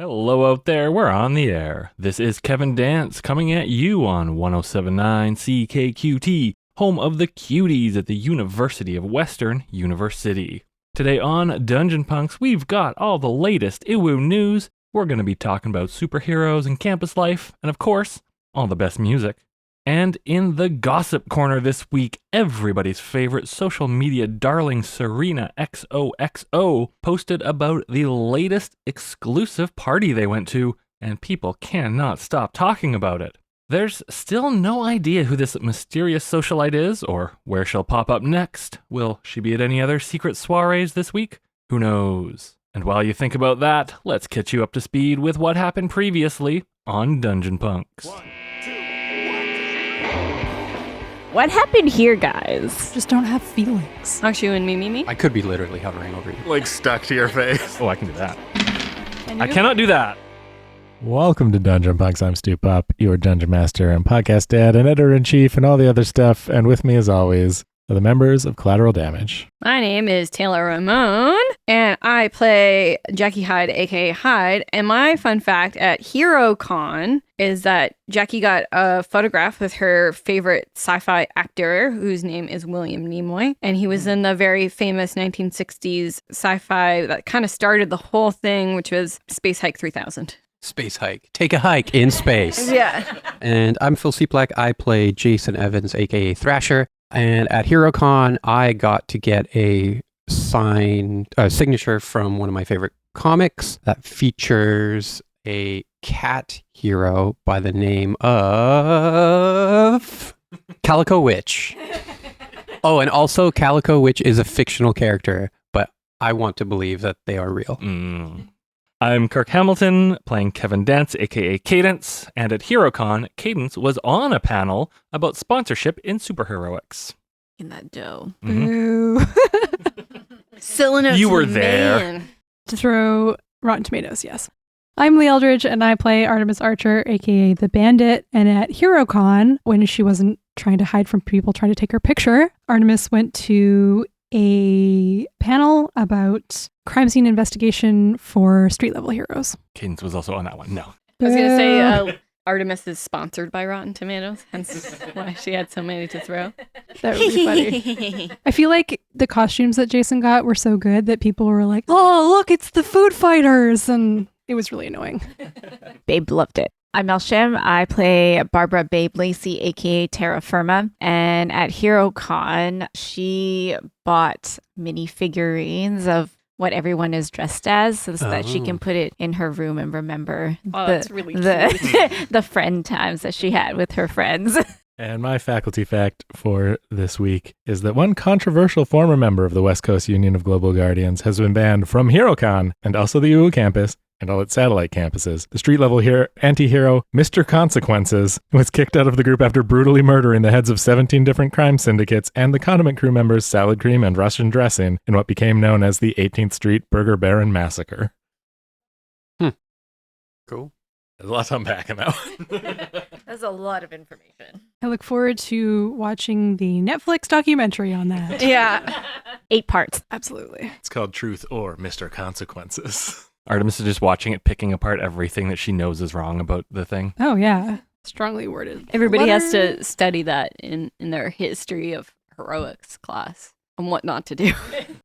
Hello out there, we're on the air. This is Kevin Dance coming at you on 107.9 CKQT, home of the cuties at the University of Western University. Today on Dungeon Punks, we've got all the latest IWU news. We're going to be talking about superheroes and campus life, and of course, all the best music. And in the gossip corner this week, everybody's favorite social media darling Serena XOXO posted about the latest exclusive party they went to, and people cannot stop talking about it. There's still no idea who this mysterious socialite is, or where she'll pop up next. Will she be at any other secret soirees this week? Who knows? And while you think about that, let's catch you up to speed with what happened previously on Dungeon Punks. What happened here, guys? Just don't have feelings. Aren't you and me? I could be literally hovering over you. Like stuck to your face. Oh, I can do that. I cannot do that. Welcome to Dungeon Punks. I'm Stu Popp, your Dungeon Master and Podcast Dad and Editor-in-Chief and all the other stuff. And with me, as always, are the members of Collateral Damage. My name is Taylor Ramone, and I play Jackie Hyde, aka Hyde. And my fun fact at HeroCon is that Jackie got a photograph with her favorite sci-fi actor, whose name is William Nimoy. And he was in the very famous 1960s sci-fi that kind of started the whole thing, which was Space Hike 3000. Space hike. Take a hike in space. Yeah. And I'm Phil Cieplak. I play Jason Evans, aka Thrasher. And at HeroCon, I got to get a signature from one of my favorite comics that features a cat hero by the name of Calico Witch. Oh, and also Calico Witch is a fictional character, but I want to believe that they are real. I'm Kirk Hamilton, playing Kevin Dance, aka Cadence, and at HeroCon, Cadence was on a panel about sponsorship in superheroics. In that dough. Boo. Selling it You to were the there. man. To throw Rotten Tomatoes, yes. I'm Leigh Eldridge, and I play Artemis Archer, aka the Bandit. And at HeroCon, when she wasn't trying to hide from people trying to take her picture, Artemis went to a panel about crime scene investigation for street level heroes. Cadence was also on that one. No. I was going to say Artemis is sponsored by Rotten Tomatoes, hence why she had so many to throw. That would be funny. I feel like the costumes that Jason got were so good that people were like, oh, look, it's the food fighters. And it was really annoying. Babe loved it. I'm Shim. I play Barbara Babe Lacey, aka Terra Firma. And at HeroCon, she bought mini figurines of what everyone is dressed as so that she can put it in her room and remember that's really cute. the friend times that she had with her friends. And my faculty fact for this week is that one controversial former member of the West Coast Union of Global Guardians has been banned from HeroCon and also the UU campus and all its satellite campuses. The street-level anti-hero Mr. Consequences was kicked out of the group after brutally murdering the heads of 17 different crime syndicates and the condiment crew members Salad Cream and Russian Dressing in what became known as the 18th Street Burger Baron Massacre. Cool. There's a lot to unpack in that one. That's a lot of information. I look forward to watching the Netflix documentary on that. Yeah. 8 parts. Absolutely. It's called Truth or Mr. Consequences. Artemis is just watching it, picking apart everything that she knows is wrong about the thing. Oh, yeah. Strongly worded. Everybody has Letter- to study that in their history of heroics class and what not to do.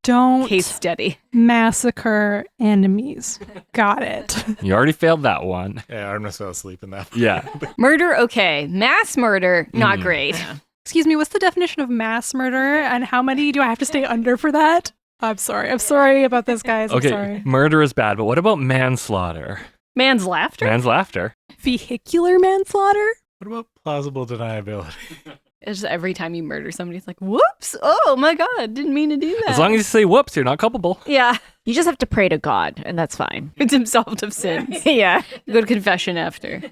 Don't Case study. massacre enemies. Got it. You already failed that one. Yeah, Artemis fell asleep in that. Yeah. Murder, okay. Mass murder, not great. Excuse me, what's the definition of mass murder and how many do I have to stay under for that? I'm sorry. I'm sorry about this, guys. I'm Okay, sorry. murder is bad, but what about manslaughter? Man's laughter? Man's laughter. Vehicular manslaughter? What about plausible deniability? It's just every time you murder somebody, it's like, whoops, oh my God, didn't mean to do that. As long as you say whoops, you're not culpable. Yeah, You just have to pray to God, and that's fine. it's absolved of sins. Yeah. Go to confession after.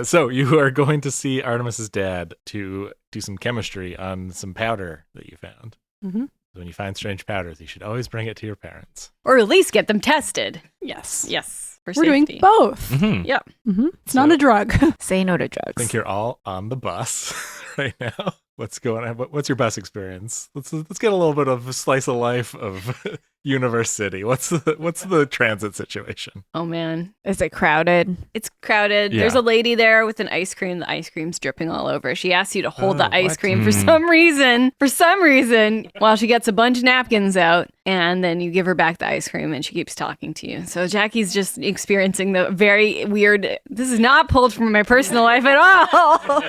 So you are going to see Artemis's dad to do some chemistry on some powder that you found. Mm-hmm. When you find strange powders, you should always bring it to your parents. Or at least get them tested. Yes. Yes, for We're safety. doing both. Mm-hmm. Yep. It's not a drug. Say no to I drugs. think you're all on the bus right now. What's going on? What's your bus experience? Let's get a little bit of a slice of life of Universe City. What's the transit situation? Oh man, Is it crowded? it's crowded. Yeah. There's a lady there with an ice cream. The ice cream's dripping all over. She asks you to hold the ice what? cream for some reason. For some reason, while she gets a bunch of napkins out, and then you give her back the ice cream, and she keeps talking to you. So Jackie's just experiencing the very weird. This is not pulled from my personal life at all.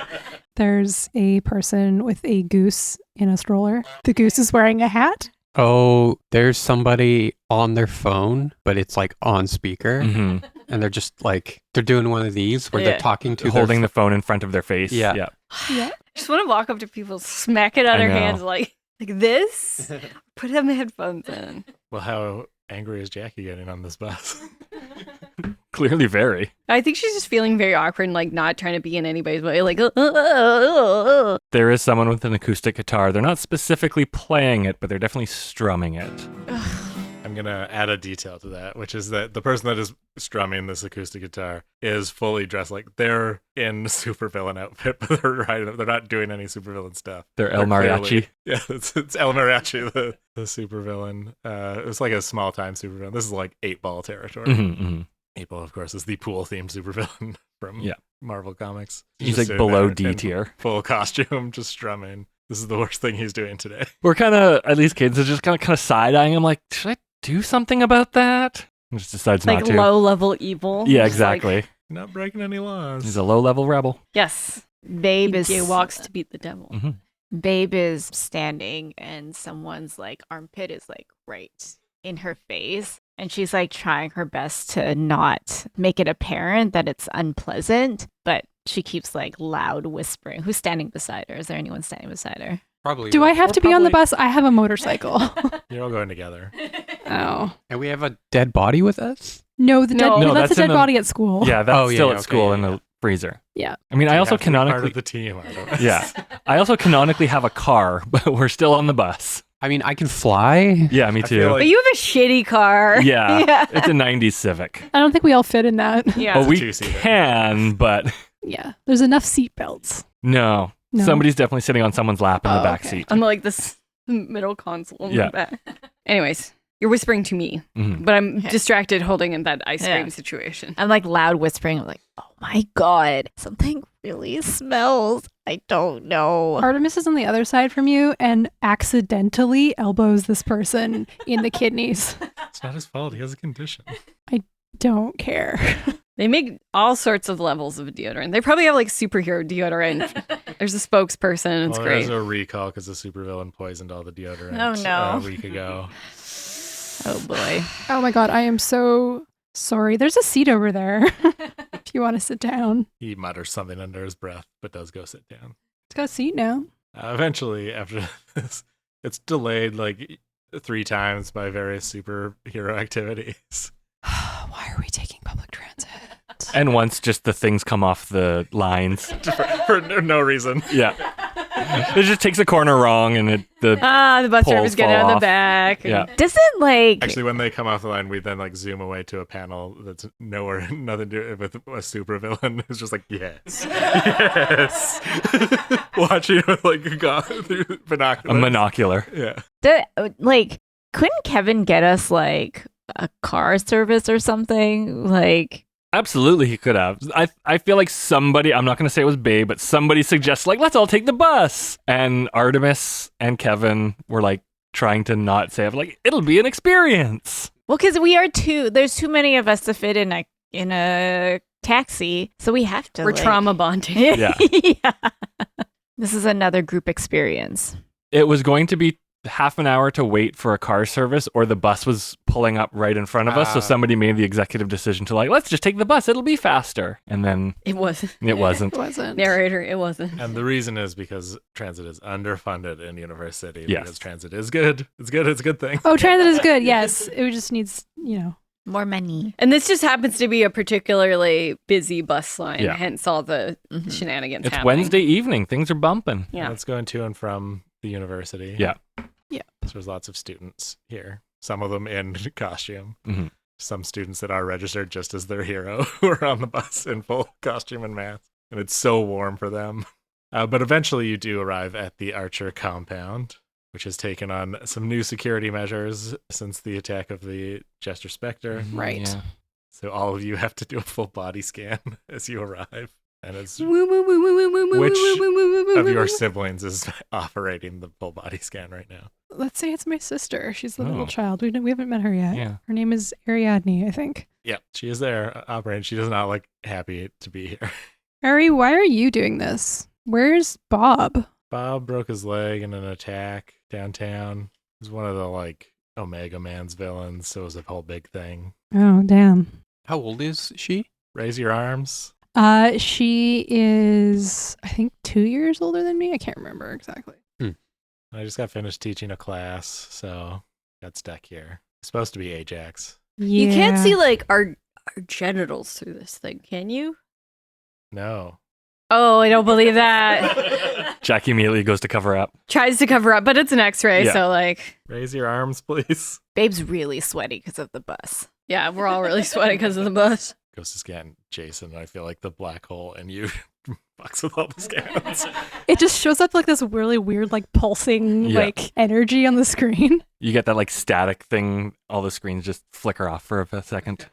There's a person with a goose in a stroller. The goose is wearing a hat. Oh, there's somebody on their phone, but it's like on speaker. Mhm. And they're just like, they're doing one of these where Yeah. they're talking to Holding their the phone in front of their face. Yeah. Yeah. Yeah. Just want to walk up to people, smack it out I of their know. hands like this. Put them headphones in. Well, how angry is Jackie getting on this bus? Clearly very. I think she's just feeling very awkward and like not trying to be in anybody's way. Like, There is someone with an acoustic guitar. They're not specifically playing it, but they're definitely strumming it. I'm going to add a detail to that, which is that the person that is strumming this acoustic guitar is fully dressed like they're in supervillain outfit, but they're not doing any supervillain stuff. They're El They're Mariachi. clearly- Yeah, it's El Mariachi, the supervillain. It's like a small time supervillain. This is like 8-Ball territory. Mhm, mhm. 8-Ball, of course, is the pool themed supervillain from Yeah. Marvel Comics. He's just like sitting below there D in tier. full costume, just strumming. This is the worst thing he's doing today. We're kind of, at least kids are just kind of side-eyeing him like, should I do something about that? And just decides like not to. low level evil. Yeah, Just like, exactly. Not breaking any laws. He's a low-level rebel. yes. Babe He is walks to beat the devil. Mhm. Babe is standing and someone's like armpit is like right in her face. And she's like trying her best to not make it apparent that it's unpleasant, but she keeps like loud whispering. Who's standing beside her? Is there anyone standing beside her? Probably. Do I have or to be on the probably- bus? I have a motorcycle. You're all going together. Oh. And we have a dead body with us? No, the dead, No. no, No, that's that's a in dead the- body at school. Yeah, that's Oh, yeah, still yeah, at okay, school yeah, in yeah. the freezer. Yeah. I mean, I You also have to be part canonically, of the team. Artemis. yeah, I also canonically have a car, but we're still on the bus. I mean, I can fly. Yeah, me I too. feel like- But you have a shitty car. Yeah, Yeah. it's a 90s Civic. I don't think we all fit in that. Yeah. Well, we two-seater. can, but Yeah. There's enough seat belts. no. No. Somebody's definitely sitting on someone's lap in the Oh, back okay. seat. I'm like this middle console in Yeah. the back. Anyways, you're whispering to me, Mhm. but I'm Okay. distracted holding in that ice cream Yeah. situation. I'm like loud whispering. I'm like, oh my God, something really smells. I don't know. Artemis is on the other side from you and accidentally elbows this person in the kidneys. It's not his fault. He has a condition. Don't care. They make all sorts of levels of deodorant. They probably have like superhero deodorant. There's a spokesperson. It's Well, great. There's a recall because the supervillain poisoned all the deodorant Oh, no. a week ago. Oh boy. Oh my God. I am so sorry. There's a seat over there if you want to sit down. He mutters something under his breath, but does go sit down. It's got a seat now. Eventually, after this, it's delayed like 3 times by various superhero activities. Why are we taking public transit? And once just the things come off the lines. for no reason. Yeah. It just takes a corner wrong and the the bus Poles driver's getting fall out of the off. back. Yeah. Doesn't like Actually, when they come off the line, we then like zoom away to a panel that's nothing to do with a supervillain who's just like, yes, yes, watching with like through a binoculars. monocular. Yeah, like couldn't Kevin get us like a car service or something? Like Absolutely, he could have. I feel like somebody, I'm not going to say it was Babe, but somebody suggested, like, let's all take the bus. And Artemis and Kevin were, like, trying to not say it, like, it'll be an experience. well, because we are there's too many of us to fit in a taxi, so we have to We're like, trauma bonding. Yeah. yeah. This is another group experience. It was going to be half an hour to wait for a car service, or the bus was pulling up right in front of us. So somebody made the executive decision to, like, let's just take the bus. It'll be faster. And then It wasn't. it wasn't. It wasn't. Narrator, it wasn't. and the reason is because transit is underfunded in Universe City. Yes. Because transit is good. It's good. It's a good thing. Oh, transit is good. Yes. It just needs, More money. And this just happens to be a particularly busy bus line, Yeah. hence all the Mhm. shenanigans It's happening. Wednesday evening. Things are bumping. Yeah. It's going to and from the university. Yeah. Yeah. So there's lots of students here. Some of them in costume. Mhm. Some students that are registered just as their hero who are on the bus in full costume and mask. And it's so warm for them. But eventually you do arrive at the Archer compound, which has taken on some new security measures since the attack of the Jester Spectre. Right. Yeah. So all of you have to do a full body scan as you arrive. And it's which of your siblings is operating the full body scan right now? Let's say it's my sister. She's the Oh. little child. We haven't met her yet. Yeah. Her name is Ariadne, I think. Yeah, she is there operating. She does not look happy to be here. Ari, why are you doing this? Where's Bob? Bob broke his leg in an attack downtown. He's one of the Omega Man's villains, so it was a whole big thing. Oh, damn. How old is she? Raise your arms. She is, I think, 2 years older than me. I can't remember exactly. I just got finished teaching a class, so got stuck here. It's supposed to be Ajax. You can't see our genitals through this thing, can you? No. Oh, I don't believe that. Jackie immediately goes to cover up. Tries to cover up, but it's an X-ray, Yeah. so Raise your arms, please. Babe's really sweaty because of the bus. yeah, we're all really sweaty because of the bus. Goes to scan Jason. I feel like the black hole and you fucks with all the scans. It just shows up like this really weird, pulsing, Yeah. energy on the screen. You get that static thing. All the screens just flicker off for a second.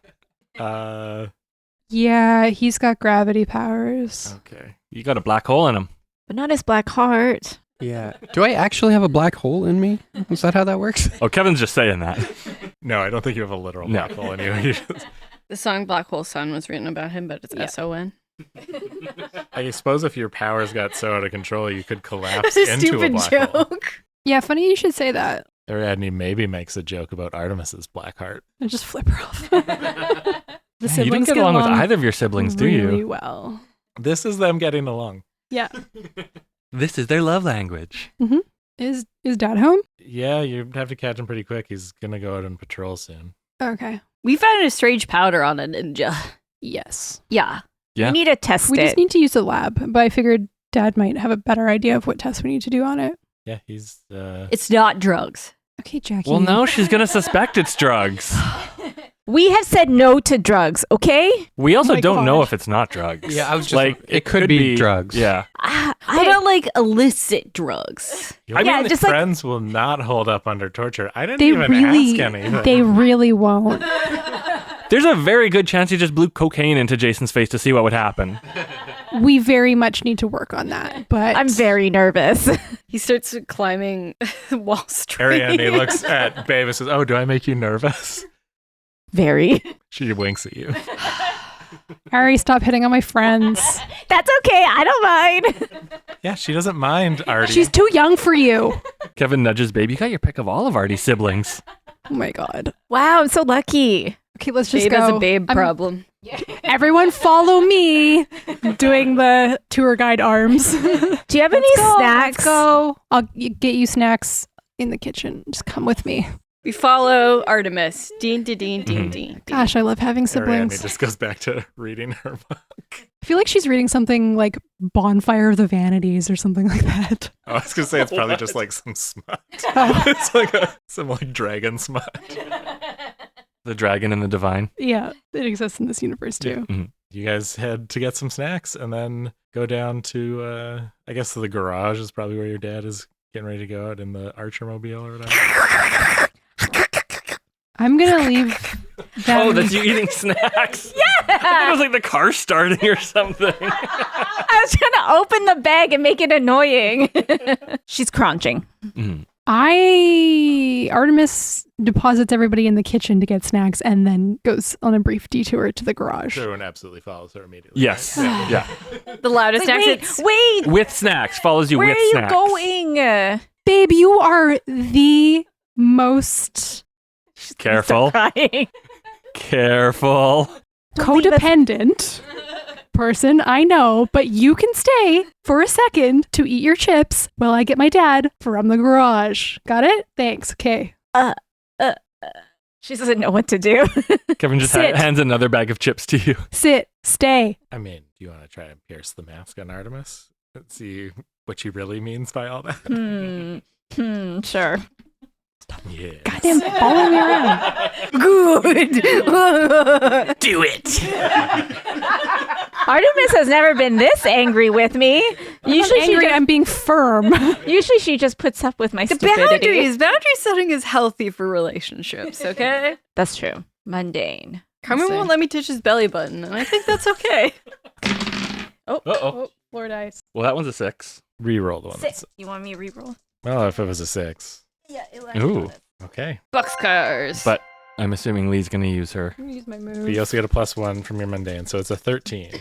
Yeah, he's got gravity powers. Okay. You got a black hole in him. But not his black heart. Yeah. Do I actually have a black hole in me? Is that how that works? Oh, Kevin's just saying that. No, I don't think you have a literal No. black hole in you. You just- The song Black Hole Sun was written about him, but it's Yeah. S-O-N. I suppose if your powers got so out of control, you could collapse It's a into a stupid black hole. joke. Yeah, funny you should say that. Ariadne maybe makes a joke about Artemis's black heart. I just flip her off. The You don't siblings get along with either of your siblings, do really you? well. This is them getting along. Yeah. This is their love language. Is Dad home? Yeah, you'd have to catch him pretty quick. He's going to go out on patrol soon. Okay. We found a strange powder on a ninja. Yes. Yeah. Yeah. We need to test We it. just need to use the lab, but I figured Dad might have a better idea of what tests we need to do on it. Yeah, he's... It's not drugs. Okay, Jackie. Well, no, she's going to suspect it's drugs. We have said no to drugs, okay? We also my don't know gosh. if it's not drugs. Yeah, I was just it could be drugs. Yeah. How about illicit drugs? Your Yeah, just like- friends will not hold up under torture. I didn't They even really, ask anything. they really won't. There's a very good chance he just blew cocaine into Jason's face to see what would happen. We very much need to work on that, but I'm very nervous. He starts climbing Wall Street. Ariadne looks at Babe and says, "Oh, do I make you nervous?" Very. She winks at you. Ari, stop hitting on my friends. That's okay. I don't mind. Yeah, she doesn't mind Artie. She's too young for you. Kevin nudges Babe. You got your pick of all of Artie's siblings. Oh my god. Wow, I'm so lucky. Okay, let's just Babe go. has a babe I'm- problem. Everyone follow me. Doing the tour guide arms. Do you have any Go, snacks? Let's go. I'll get you snacks in the kitchen. Just come with me. We follow Artemis. Ding, ding, ding, ding, Mhm. ding. Gosh, I love having Ariadne siblings. just goes back to reading her book. I feel like she's reading something like Bonfire of the Vanities or something like that. I was gonna say it's probably just some smut. It's some dragon smut. The dragon and the divine. Yeah, it exists in this universe too. Mhm. You guys head to get some snacks and then go down to I guess the garage is probably where your dad is getting ready to go out in the Archer mobile or whatever. I'm gonna leave them. Oh, that's you eating snacks? Yeah! I think it was like the car starting or something. I was trying to open the bag and make it annoying. She's crunching. Mhm. Artemis deposits everybody in the kitchen to get snacks and then goes on a brief detour to the garage. Everyone absolutely follows her immediately. Yes. right? Yeah. The loudest Like, exit. wait, With snacks. Follows you where with are you snacks. going? Babe, you are the most Careful. Stop crying. Careful. codependent person I know, but you can stay for a second to eat your chips while I get my dad from the garage. Got it? Thanks. Okay. She doesn't know what to do. Kevin just Sit. hands another bag of chips to you. Sit. Stay. I mean, do you want to try and pierce the mask on Artemis? Let's see what she really means by all that. Sure. Yeah. Goddamn, follow me around. Good. Do it. Artemis has never been this angry with me. Usually I'm she angry. just, I'm being firm. usually she just puts up with my The stupidity. boundary setting is healthy for relationships, okay? That's true. Mundane. Carmen So- won't let me touch his belly button, and I think that's okay. Uh-oh. Floor dice. Well, that one's a 6. Reroll the one. Six. You want me to reroll? Well, if it was a 6. Yeah. Ooh. Okay. Boxcars. But I'm assuming Lee's going to use her. I'm gonna use my But you move. also get a +1 from your mundane, so it's a 13.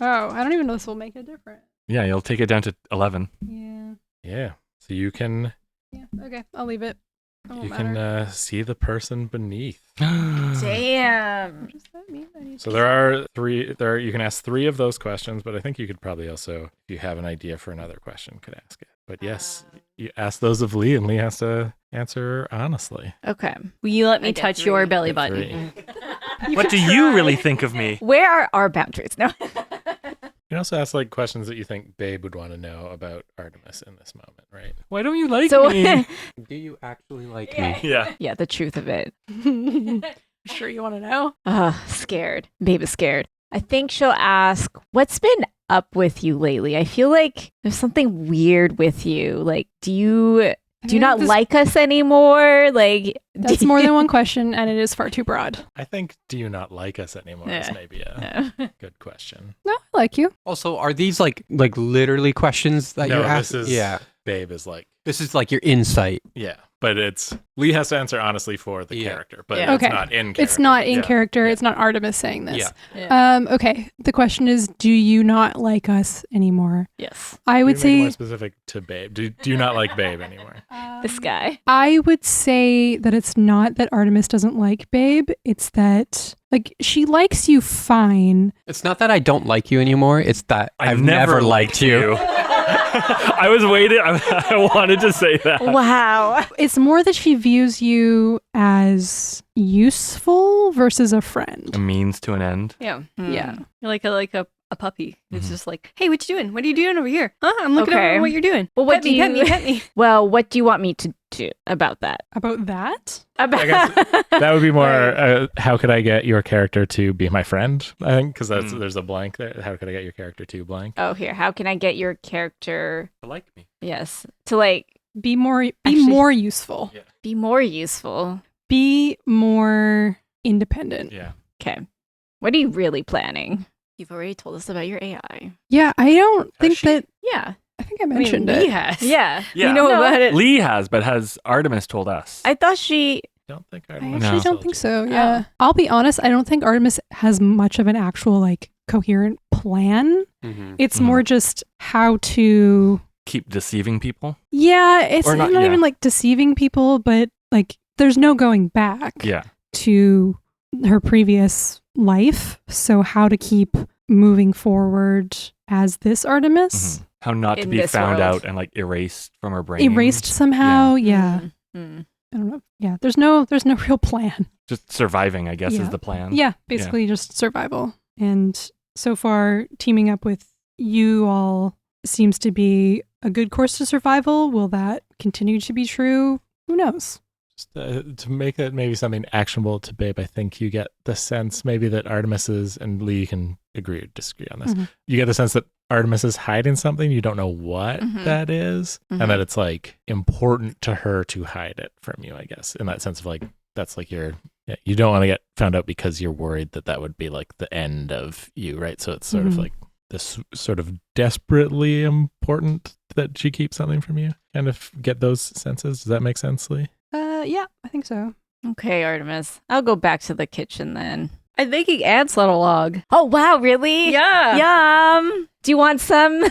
Oh, I don't even know this will make a difference. Yeah, you'll take it down to 11. Yeah. Yeah. So you can Yeah. Okay, I'll leave it. It won't you matter. can see the person beneath. Damn. What does that mean? I need So to- there are 3. You can ask 3 of those questions, but I think you could probably also, if you have an idea for another question, could ask it. But yes, you ask those of Leigh, and Leigh has to answer honestly. Okay. Will you let me I get touch 3. your belly Get button? 3. What do you really think of me? Where are our boundaries? No. You can also ask like questions that you think Babe would want to know about Artemis in this moment, right? Why don't you like So, me? Do you actually like me? Yeah. yeah, the truth of it. Sure you want to know? Scared. Babe is scared. I think she'll ask, what's been up with you lately? I feel like there's something weird with you. Like, do you not like us anymore? Like, That's more than one question, and it is far too broad. I think do you not like us anymore is Yeah. maybe a No. good question. No, I like you. Also, are these like literally questions that No, you're this asking? is Yeah. Babe is like, This is like your insight. yeah. But it's Leigh has to answer honestly for the Yeah. character, but Yeah. it's Okay. not in character. It's not in Yeah. character. Yeah. It's not Artemis saying this. Yeah. Okay. The question is, do you not like us anymore? Yes. I Can would you make it more say specific to Babe. Do you not like Babe anymore? This guy. I would say that it's not that Artemis doesn't like Babe. It's that like she likes you fine. It's not that I don't like you anymore. It's that I've never liked you. I was waiting. I wanted to say that. Wow. It's more that she views you as useful versus a friend. A means to an end. Yeah. Yeah. You're like a puppy. It's Mhm. just like, hey, what you doing? What are you doing over here? Huh? I'm looking Okay. over what you're doing. Well, what pet do me, you- pet me, pet me. Well, what do you want me to do about that? About that? About guess That would be more, how could I get your character to be my friend? I think, because there's a blank there. How could I get your character to blank? Oh, here. How can I get your character? Like me. Yes, to like Be more Actually- more useful. Yeah. be more useful. Be more independent. Yeah. Okay. What are you really planning? You've already told us about your AI. Yeah, I don't think she? that Yeah. I think I mentioned Lee it. has. Yeah. Yeah. You know No. about it. Leigh has, but has Artemis told us? I thought she. Don't think I Artemis actually No. don't think so. Yeah. I'll be honest, I don't think Artemis has much of an actual like coherent plan. Mhm. It's Mhm. more just how to Keep deceiving people? yeah, it's Or not, not- yeah. even like deceiving people, but like there's no going back Yeah. to her previous life. So how to keep moving forward as this Artemis? Mhm. How not to In be this found world. out and like erased from her brain. Erased somehow. Yeah. Mm. I don't know. Yeah. There's no real plan. Just surviving, I guess, Yeah. is the plan. Yeah, basically just survival. And so far, teaming up with you all seems to be a good course to survival. Will that continue to be true? Who knows? Just to make it maybe something actionable to Babe, I think you get the sense maybe that Artemis is, and Leigh can agree or disagree on this, Mhm. you get the sense that Artemis is hiding something. You don't know what Mhm. that is, Mhm. and that it's like important to her to hide it from you, I guess, in that sense of like, that's like you don't want to get found out because you're worried that that would be like the end of you, right? So it's sort of Mhm. like this sort of desperately important that she keeps something from you. Kind of get those senses. Does that make sense, Leigh? Yeah, I think so. Okay, Artemis. I'll go back to the kitchen then. I'm making ants on a log. Oh wow, really? Yeah. Yum. Do you want some?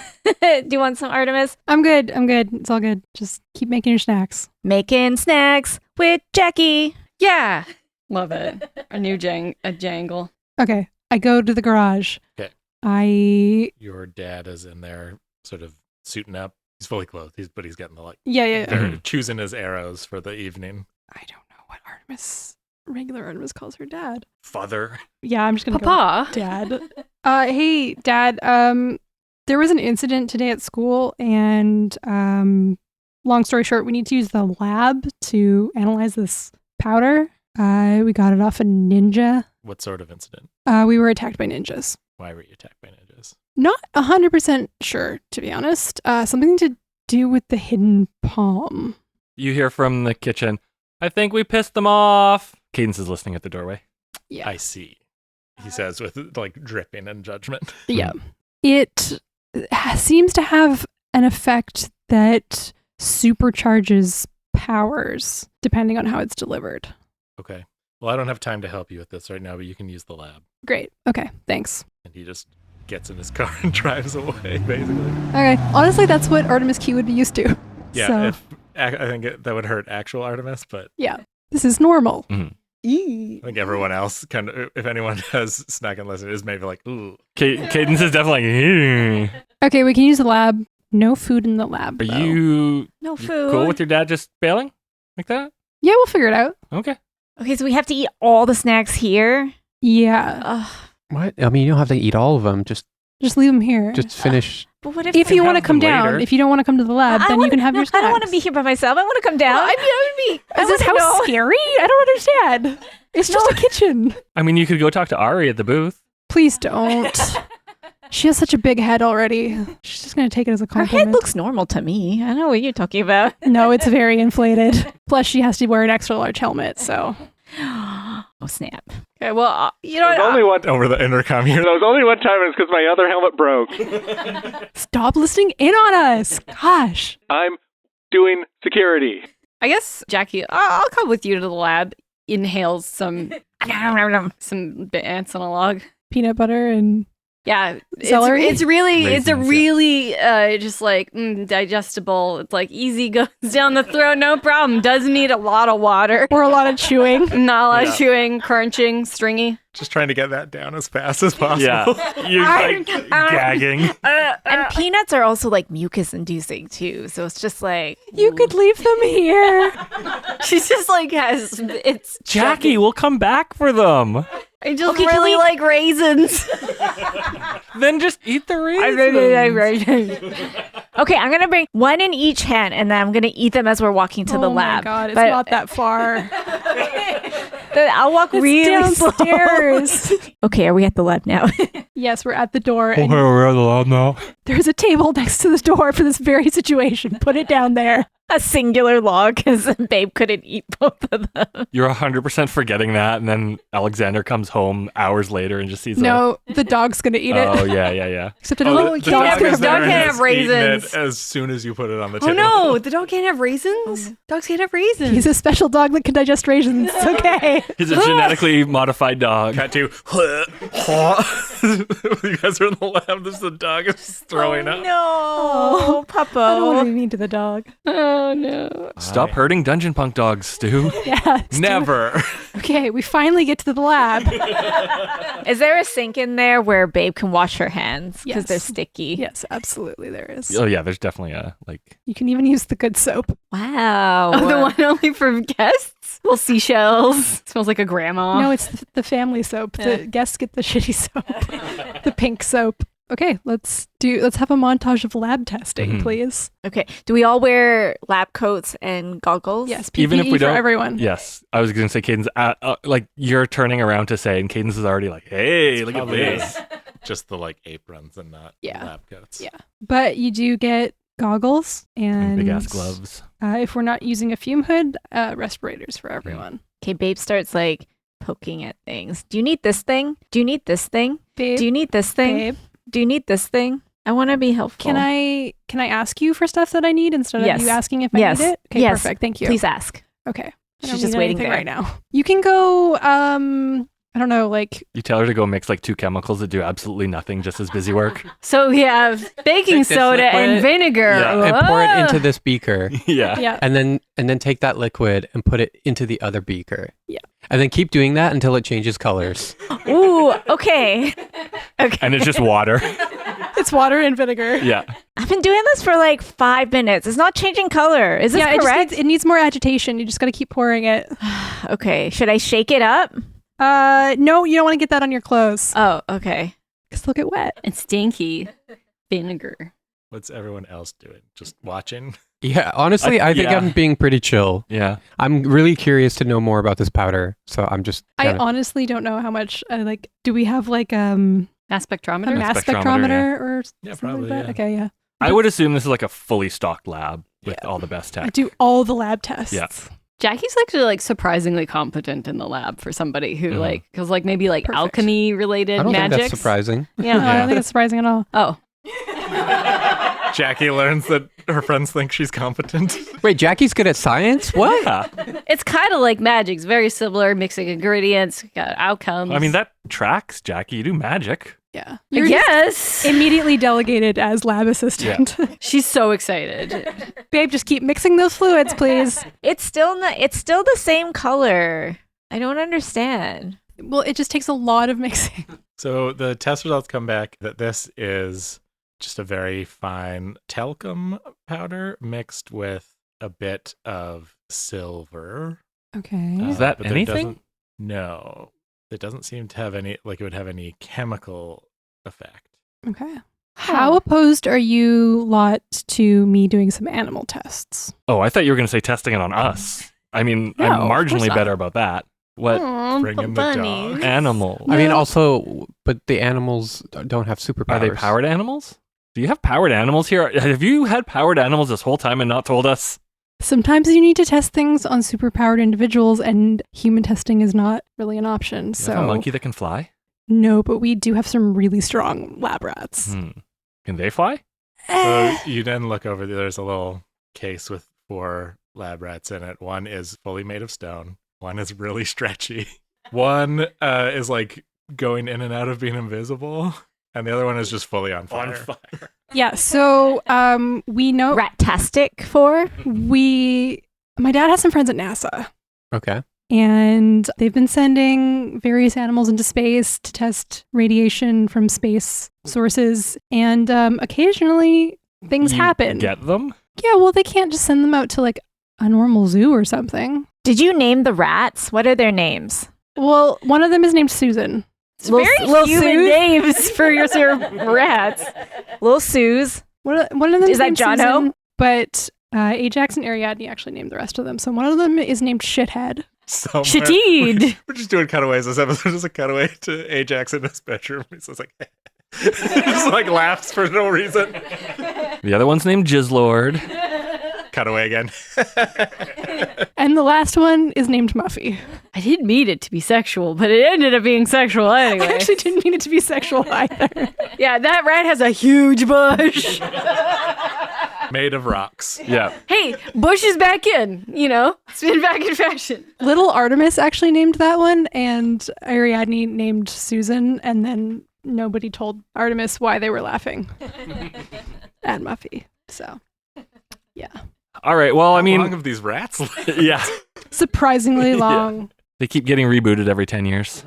Do you want some, Artemis? I'm good. It's all good. Just keep making your snacks. Making snacks with Jackie. Yeah. Love it. A new jangle. Okay, I go to the garage. Okay. Your dad is in there sort of suiting up. He's fully clothed, but he's getting the like, Yeah. they're choosing his arrows for the evening. I don't know what regular Artemis calls her dad. Father. Yeah, I'm just gonna go Papa. Dad. Hey, Dad. There was an incident today at school, and long story short, we need to use the lab to analyze this powder. We got it off a ninja. What sort of incident? We were attacked by ninjas. Why were you attacked by ninjas? Not 100% sure, to be honest. Something to do with the hidden palm. You hear from the kitchen, I think we pissed them off. Cadence is listening at the doorway. Yeah. I see. He says with like dripping in judgment. Yeah. It seems to have an effect that supercharges powers depending on how it's delivered. Okay. Well, I don't have time to help you with this right now, but you can use the lab. Great. Okay. Thanks. And he just gets in his car and drives away, basically. Okay. Honestly, that's what Artemis Q would be used to. Yeah, So, I think that would hurt actual Artemis, but yeah. This is normal. Mhm. I think everyone else kind of, if anyone has snack and listen, is maybe like, ooh. Cadence is definitely like, Okay, we can use the lab. No food in the lab. Are though. you No food. cool with your dad just bailing like that? Yeah, we'll figure it out. Okay. Okay, so we have to eat all the snacks here. Yeah. Ugh. What? I mean, you don't have to eat all of them. Just Just leave them here. finish. But what if can you want to have come them down, later. if you don't want to come to the lab, then you can have your snacks. I don't want to be here by myself. I want to come down. Is this house scary? I don't understand. It's just a kitchen. I mean, you could go talk to Ari at the booth. Please don't. She has such a big head already. She's just going to take it as a Her compliment. head looks normal to me. I don't know what you're talking about. No, it's very inflated. Plus, she has to wear an extra large helmet, so. Oh, snap. Okay, well, you know There's what? only one over the intercom here. There was only one time, and it's because my other helmet broke. Stop listening in on us. Gosh. I'm doing security. I guess Jackie, I'll come with you to the lab. Inhales some ants on a log. Peanut butter and Yeah, Celery? it's really, it's a Raisins, really just like digestible. It's like easy goes down the throat, no problem. Doesn't need a lot of water. or a lot of chewing. Not a lot Yeah. of chewing, crunching, stringy. Just trying to get that down as fast as possible. Yeah. You're like gagging. And peanuts are also like mucus inducing too. So it's just like You could leave them here. She's just like has it's Jackie, we'll come back for them. I just Okay, can really we- like raisins. Then just eat the raisins. okay, I'm gonna bring one in each hand and then I'm gonna eat them as we're walking to the Oh lab. my God, it's But- not that far. Then I'll walk It's really downstairs. slow. Okay, are we at the lab now? Yes, we're at the door. And we're at the lab now. there's a table next to the door for this very situation. Put it down there. A singular log because Babe couldn't eat both of them. You're 100% forgetting that, and then Alexander comes home hours later and just sees No, the dog's going to eat Oh, it. yeah. Except it doesn't. the dog is there can't and have has eaten raisins. it as soon as you put it on the Oh table. no, the dog can't have raisins. Dogs can't have raisins. He's a special dog that can digest raisins. It's okay. He's a genetically modified dog. Cut to you guys are in the lab. This the dog is throwing up. No, Papa. I don't want to be mean to the dog. Oh no. Stop hurting dungeon punk dogs, Stu. Yeah. Never. Okay, we finally get to the lab. Is there a sink in there where Babe can wash her hands because they're Yes. sticky? Yes, absolutely there is. Oh, yeah, there's definitely a, like, You can even use the good soap. Wow. Oh, the one only for guests? Little seashells. Smells like a grandma. No, it's the family soap. Yeah. The guests get the shitty soap. The pink soap. Okay, let's have a montage of lab testing, Mhm. please. Okay. Do we all wear lab coats and goggles? Yes, Even if PPE we for don't- everyone. yes. I was going to say, Cadence, like, you're turning around to say, and Cadence is already like, hey, look at Probably this. is just the like aprons and not Yeah. lab coats. Yeah. But you do get goggles and Big ass gloves. If we're not using a fume hood, respirators for everyone. Okay, Babe starts like poking at things. Do you need this thing? Do you need this thing? Babe, Do you need this thing? babe, Do you need this thing? I want to be helpful. can I ask you for stuff that I need instead Yes. of you asking if I Yes. need it? Okay, Yes. perfect. Thank you. Please ask. Okay. I don't She's just need waiting anything there. right now. You can go. I don't know, like You tell her to go mix like two chemicals that do absolutely nothing, just as busy work. So we have baking Take this soda and liquid, vinegar. Yeah, and pour it Whoa. into this beaker. Yeah. yeah. And then take that liquid and put it into the other beaker. Yeah. And then keep doing that until it changes colors. Ooh, okay. Okay. And it's just water. It's water and vinegar. Yeah. I've been doing this for like 5 minutes. It's not changing color. Is this Yeah, correct? it needs more agitation. You just got to keep pouring it. Okay. Should I shake it up? No, you don't want to get that on your clothes. Oh, okay. Because they'll get wet. And stinky vinegar. What's everyone else doing? Just watching? Yeah, honestly, I think yeah. I'm being pretty chill. Yeah. I'm really curious to know more about this powder, so I'm just I kinda- honestly don't know how much. Do we have like a Mass spectrometer. mass spectrometer, spectrometer or Yeah, something probably, like that? yeah. Okay, yeah. I would assume this is like a fully stocked lab with Yeah. all the best I tech. do all the lab tests. Yeah. Jackie's actually like surprisingly competent in the lab for somebody who Mhm. like, because like maybe like Perfect. alchemy related I don't think magic. that's surprising. Yeah. No, I don't think it's surprising at all. Oh, Jackie learns that her friends think she's competent. Wait, Jackie's good at science? What? Yeah. it's kind of like magic. It's very similar, mixing ingredients, got outcomes. I mean, that tracks, Jackie. You do magic. Yeah. Yes. Immediately delegated as lab assistant. She's so excited. Babe, just keep mixing those fluids, please. It's still the same color. I don't understand. Well, it just takes a lot of mixing. So the test results come back that this is just a very fine talcum powder mixed with a bit of silver. Okay. Is that but there anything? doesn't- No. It doesn't seem to have any, like it would have any chemical effect. Okay. How opposed are you lot to me doing some animal tests? Oh, I thought you were going to say testing it on us. I mean, No, I'm of course marginally not. better about that. What Aw, Bring in the bunnies. dog. animal? I mean, No. also, but the animals don't have superpowers. Are they powered animals? Do you have powered animals here? Have you had powered animals this whole time and not told us? Sometimes you need to test things on superpowered individuals, and human testing is not really an option. You So have a monkey that can fly? no, but we do have some really strong lab rats. Can they fly? So you then look over, there's a little case with 4 lab rats in it. One is fully made of stone. One is really stretchy. One is like going in and out of being invisible. And the other one is just fully on fire. Yeah, so we know Rat-tastic for? my dad has some friends at NASA, Okay. and they've been sending various animals into space to test radiation from space sources, and occasionally things You happen. Get them? Yeah, well, they can't just send them out to like a normal zoo or something. Did you name the rats? What are their names? Well, one of them is named Susan. It's very human Suze? names for your rats. Little Suze. One of them Is is that named Jono? Susan, but Ajax and Ariadne actually named the rest of them. So one of them is named Shithead. Somewhere- Shatid. We're just doing cutaways. This episode is a cutaway to Ajax in his bedroom. He's just like, just like laughs for no reason. The other one's named Jizzlord. Cutaway again. And the last one is named Muffy. I didn't mean it to be sexual, but it ended up being sexual anyway. I actually didn't mean it to be sexual either. Yeah, that rat has a huge bush. Made of rocks. Yeah. Hey, Bush is back in, It's been back in fashion. Little Artemis actually named that one, and Ariadne named Susan, and then nobody told Artemis why they were laughing at Muffy. So, yeah. All right. Well, I How long mean, have these rats lived? yeah. Surprisingly long. They keep getting rebooted every 10 years.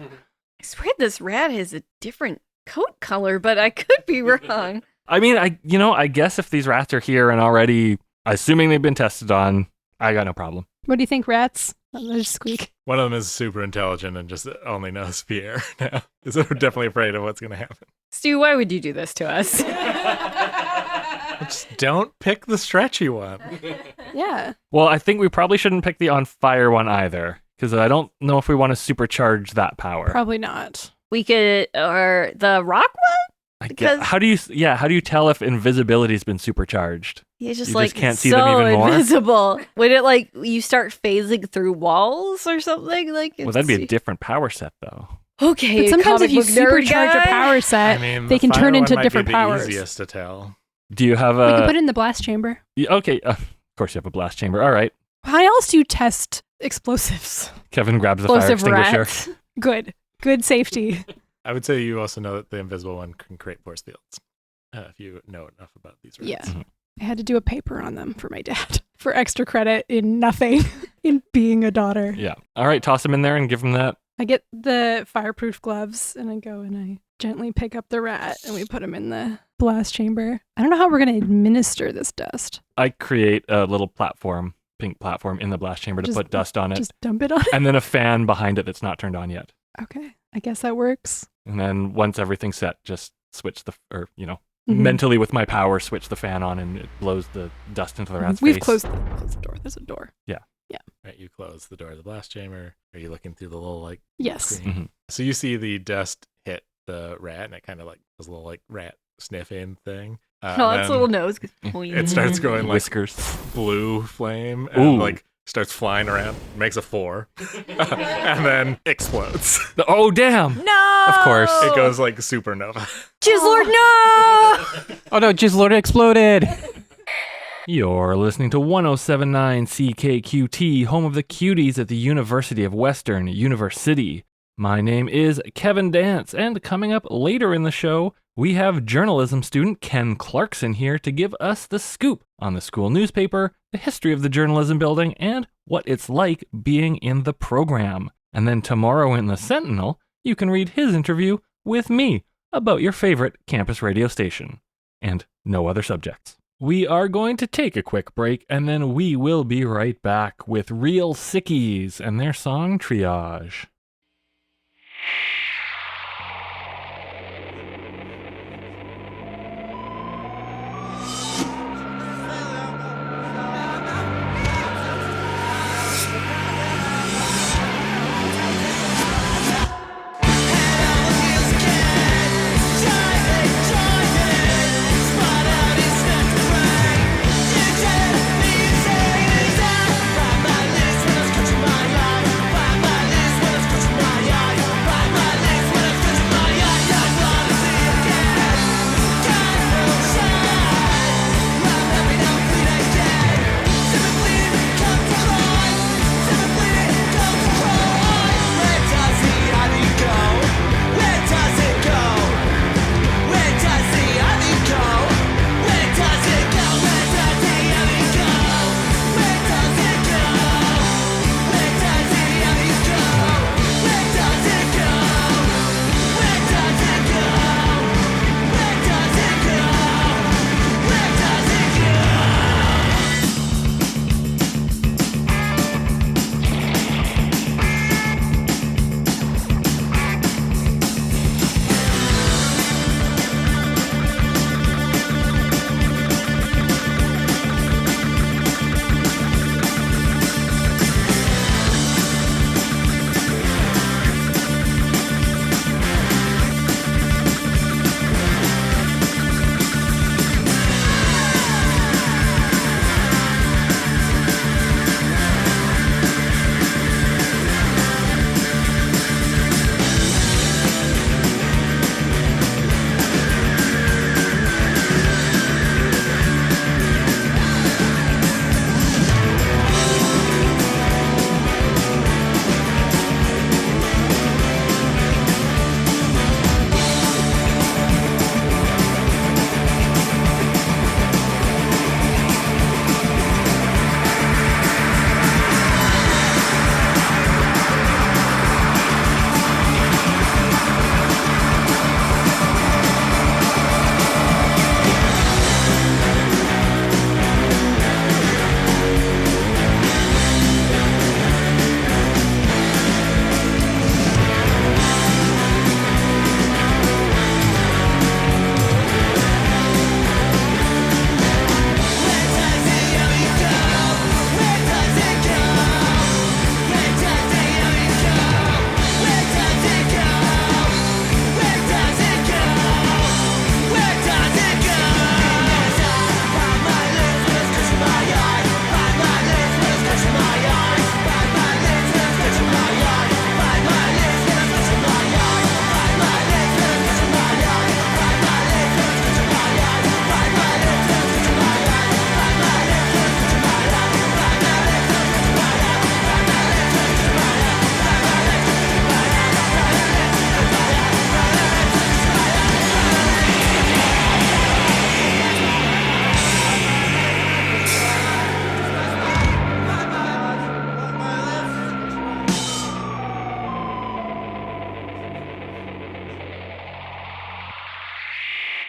I swear this rat has a different coat color, but I could be wrong. I mean, I guess if these rats are here and already, assuming they've been tested on, I got no problem. What do you think, rats? They just squeak. One of them is super intelligent and just only knows Pierre now. So we're definitely afraid of what's going to happen. Stu, why would you do this to us? Just don't pick the stretchy one. Yeah. Well, I think we probably shouldn't pick the on fire one either, because I don't know if we want to supercharge that power. Probably not. We could, or the rock one? because- How do you tell if invisibility's been supercharged? Yeah, just You like just can't see so them even more? invisible. Would it like you start phasing through walls or something? Like, Well, that'd be a different power set, though. okay. But sometimes if comic you book nerd supercharge a guy. power set, I mean, they the can fire turn one into might different be the powers. easiest to tell. Do you have we can a... put it in the blast chamber. Okay, of course you have a blast chamber. All right. How else do you test explosives? Kevin grabs the fire Explosive extinguisher. rat. Good safety. I would say you also know that the invisible one can create force fields. If you know enough about these rats. Yeah. Mhm. I had to do a paper on them for my dad for extra credit in nothing, in being a daughter. Yeah. All right, toss him in there and give him that. I get the fireproof gloves and I go and I gently pick up the rat and we put him in the blast chamber. I don't know how we're going to administer this dust. I create a little platform, pink platform in the blast chamber to Just- put dust on it, Just dump it on it. and then a fan behind it that's not turned on yet. Okay. I guess that works. And then once everything's set, just switch mentally with my power switch the fan on and it blows the dust into the rat's We've face. closed the door. There's a door. Right, you close the door of the blast chamber. Are you looking through the little like Yes. screen? Mhm. So you see the dust hit the rat, and it kind of like does a little like rat sniffing thing. No, and its then little nose goes. it starts going like Whiskers. blue flame and Ooh. like starts flying around, makes a 4, and then explodes. Oh, damn. No! Of course. It goes like supernova. Jizzlord, no! Oh no, Jizzlord exploded! You're listening to 1079 CKQT, home of the cuties at the University of Western University. My name is Kevin Dance, and coming up later in the show, we have journalism student Ken Clarkson here to give us the scoop on the school newspaper, the history of the journalism building, and what it's like being in the program. And then tomorrow in the Sentinel, you can read his interview with me about your favorite campus radio station. And no other subjects. We are going to take a quick break, and then we will be right back with Real Sickies and their song Triage.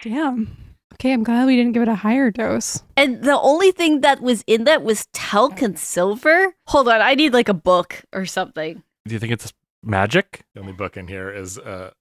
Damn. Okay, I'm glad we didn't give it a higher dose. And the only thing that was in that was talc and silver? Hold on, I need like a book or something. Do you think it's magic? The only book in here is a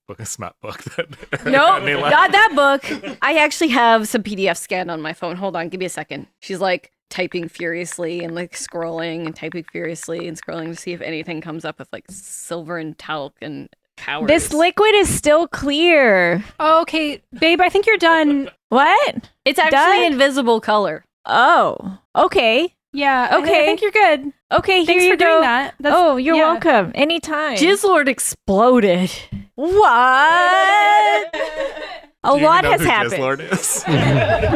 book, a smut book. That No, Annie left. not that book. I actually have some PDF scanned on my phone. Hold on, give me a second. She's like typing furiously and like scrolling and typing furiously and scrolling to see if anything comes up with like silver and talc and powers. This liquid is still clear. Okay, babe, I think you're done. What? It's actually Done? invisible color. Oh, okay. Yeah, Okay. I think you're good. Okay, Thanks here for you doing go. that. Oh, you're yeah. welcome. Anytime. Jizzlord exploded. What? A Do you lot even know has who happened. Jizzlord is?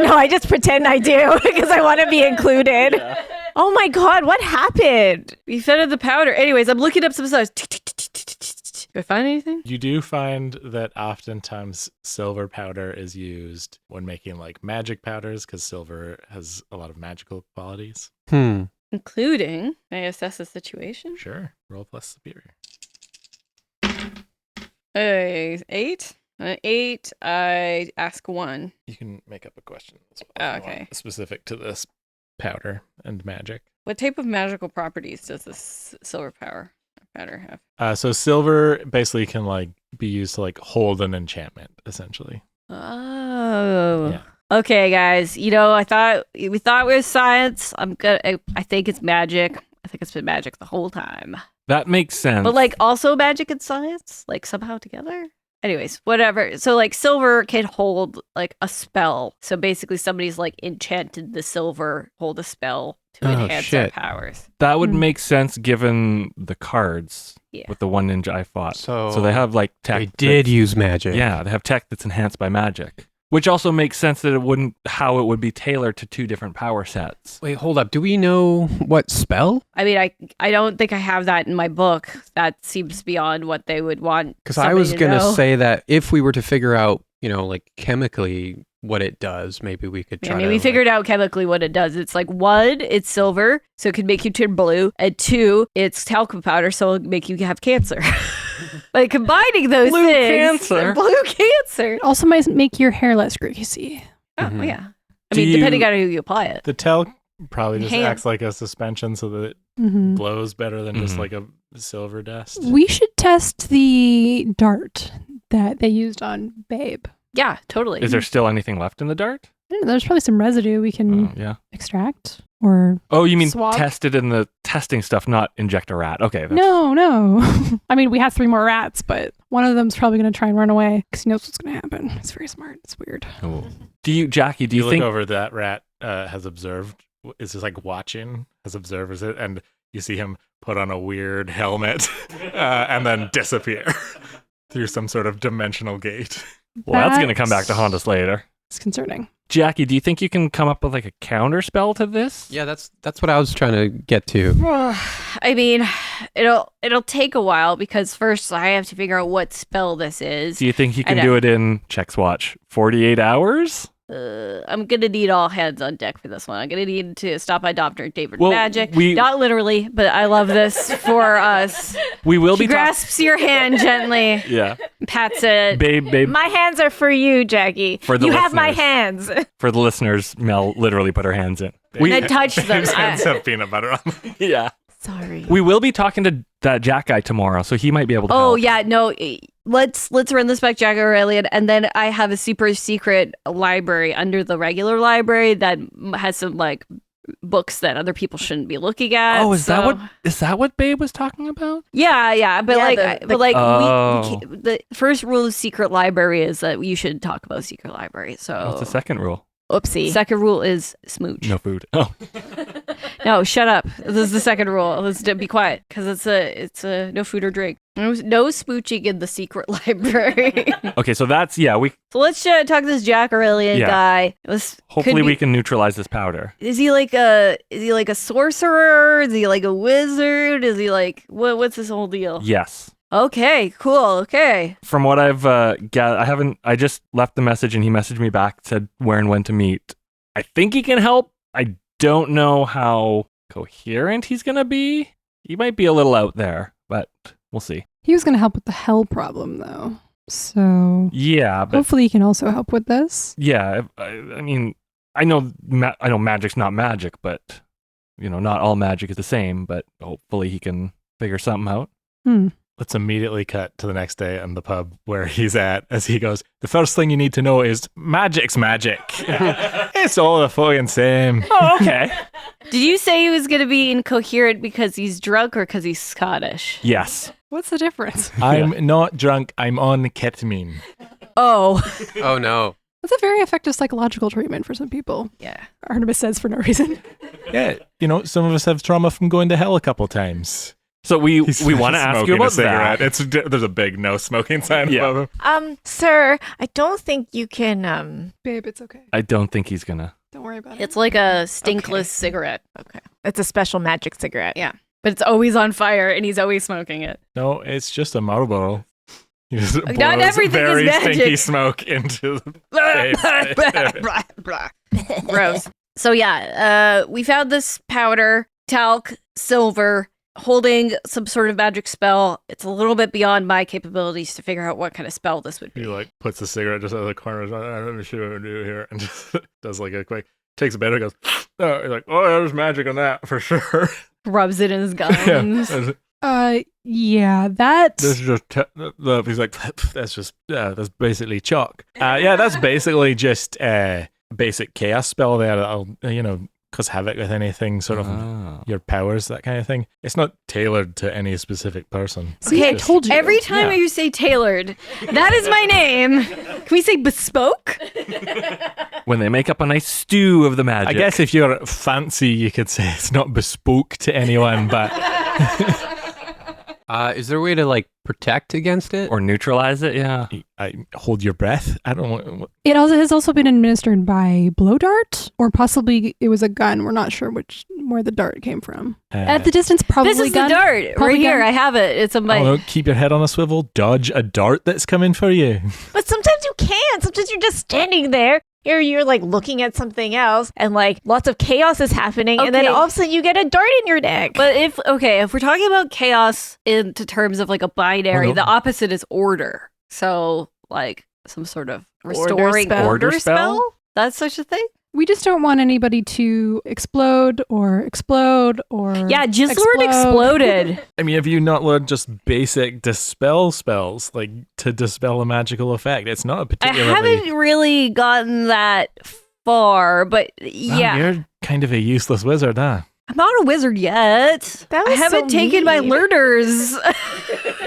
No, I just pretend I do because I want to be included. Oh my God, what happened? We fed the powder. Anyways, I'm looking up some stuff. Do I find anything? You do find that oftentimes silver powder is used when making like magic powders because silver has a lot of magical qualities. Including, may I assess the situation? Sure. Roll plus superior. 8. 8, I ask 1. You can make up a question as well. Oh, if you want, okay. specific to this powder and magic. What type of magical properties does this silver powder have? So silver basically can like be used to like hold an enchantment, essentially. Oh. Yeah. Okay, guys. You know, we thought it was science. I think it's magic. I think it's been magic the whole time. That makes sense. But like also magic and science, like somehow together. Anyways, whatever. So like silver can hold like a spell. So basically somebody's like enchanted the silver, hold a spell to Oh, enhance their shit. powers. that would make sense given the cards Yeah. with the one ninja I fought. So they have like tech. They did that's- use magic. Yeah, they have tech that's enhanced by magic, which also makes sense that how it would be tailored to two different power sets. Wait, hold up. Do we know what spell? I mean, I don't think I have that in my book. That seems beyond what they would want. Because I somebody was to going to know. say that if we were to figure out, like chemically what it does, maybe we could Yeah, try I mean, to. we figured out chemically what it does. It's like 1, it's silver, so it can make you turn blue, and 2, it's talcum powder, so it'll make you have cancer. Like combining those Blue things, cancer. blue cancer. It also might make your hair less greasy. Oh Mhm. yeah. I Do mean, you- depending on who you apply it. The talc probably just Hand- acts like a suspension so that it Hmm blows better than just Mhm. like a silver dust. We should test the dart that they used on Babe. Yeah, totally. Is there still anything left in the dart? I don't know, there's probably some residue we can Oh, yeah. extract or. Oh, you mean Swab? tested in the testing stuff, not inject a rat? Okay. No. I mean, we have 3 more rats, but one of them's probably going to try and run away because he knows what's going to happen. He's very smart. It's weird. Oh. Jackie? Do you you look think? over that rat has observed, is just like watching, as observers it, and you see him put on a weird helmet and then disappear through some sort of dimensional gate. Well, that's going to come back to haunt us later. It's concerning. Jackie, do you think you can come up with like a counter spell to this? Yeah, that's what I was trying to get to. I mean, it'll take a while because first I have to figure out what spell this is. Do you think you can I do it in checks watch 48 hours? I'm gonna need all hands on deck for this one. I'm gonna need to stop my Dr. David Well, Magic. we- Not literally, but I love this for us. We will She be talking. grasps your hand gently, Yeah, pats it. babe. My hands are for you, Jackie. For the you have my listeners. hands. For the listeners, Mel literally put her hands in. And then touch them. His hands have peanut butter on them. Yeah. Sorry. We will be talking to that Jack guy tomorrow, so he might be able to Oh help. yeah, no. Let's run this back, Jack Aurelian, and then I have a super secret library under the regular library that has some like books that other people shouldn't be looking at. Oh, is so- that what Babe was talking about? Yeah, but Yeah, Oh. the first rule of secret library is that you should talk about secret library. So What's the second rule? Oopsie. second rule is smooch. No food. Oh, No, shut up. This is the second rule. Let's be quiet because it's a no food or drink. No smooching in the secret library. okay. So that's we. So let's talk to this Jack Aurelian Yeah. guy. Hopefully, we can neutralize this powder. Is he like a sorcerer? Is he like a wizard? Is he like what's this whole deal? Yes. Okay, cool. Okay. From what I've gathered, I just left the message and he messaged me back, said where and when to meet. I think he can help. I don't know how coherent he's going to be. He might be a little out there, but we'll see. He was going to help with the hell problem, though. So Yeah, but hopefully he can also help with this. yeah, I mean, I know magic's not magic, but not all magic is the same, but hopefully he can figure something out. Let's immediately cut to the next day in the pub where he's at as he goes, the first thing you need to know is magic's magic. It's all the fucking same. Oh, okay. Did you say he was going to be incoherent because he's drunk or because he's Scottish? Yes. What's the difference? I'm not drunk. I'm on ketamine. Oh. Oh, no. That's a very effective psychological treatment for some people. Yeah. Artemis says for no reason. Yeah, some of us have trauma from going to hell a couple times. So we want to ask you Smoking a about cigarette. that. There's a big no smoking sign Yeah. above him. Sir, I don't think you can, Babe, it's okay. I don't think he's gonna. Don't worry about it. It's like a stinkless cigarette. Okay. It's a special magic cigarette. Yeah. But it's always on fire and he's always smoking it. No, it's just a Marlboro. He just Not blows everything is very magic. stinky smoke into the face. Gross. So yeah, we found this powder, talc, silver, holding some sort of magic spell. It's a little bit beyond my capabilities to figure out what kind of spell this would be. He puts the cigarette just out of the corner. Let me see what I do here, and just does a quick. Takes a bit and goes. Oh, he's like, oh, there's magic on that for sure. Rubs it in his gums. Yeah, that's... This is just he's like, that's basically chalk. Yeah, that's basically just a basic chaos spell there that'll, cause havoc with anything sort of your powers, that kind of thing. It's not tailored to any specific person. See, I told you. Every time you say tailored, that is my name. Can we say bespoke? When they make up a nice stew of the magic. I guess if you're fancy, you could say it's not bespoke to anyone, but... Is there a way to protect against it? Or neutralize it, yeah. I hold your breath. I don't know. It also has also been administered by blow dart, or possibly it was a gun. We're not sure where the dart came from. At the distance, probably This is gun. the dart Probably right here. gun. I have it. It's on my. Oh, no, keep your head on a swivel. Dodge a dart that's coming for you. But sometimes you can't. Sometimes you're just standing there. You're looking at something else and lots of chaos is happening. And then Okay. all of a sudden you get a dart in your neck. But if we're talking about chaos into terms of a binary, Oh, no. the opposite is order. So some sort of restoring spell? order Order spell? spell. That's such a thing. We just don't want anybody to explode or Yeah, just the word exploded. I mean, have you not learned just basic dispel spells, to dispel a magical effect? It's not a I particularly... haven't really gotten that far, but yeah. You're kind of a useless wizard, huh? I'm not a wizard yet. That I was haven't so taken my mean. learners. He's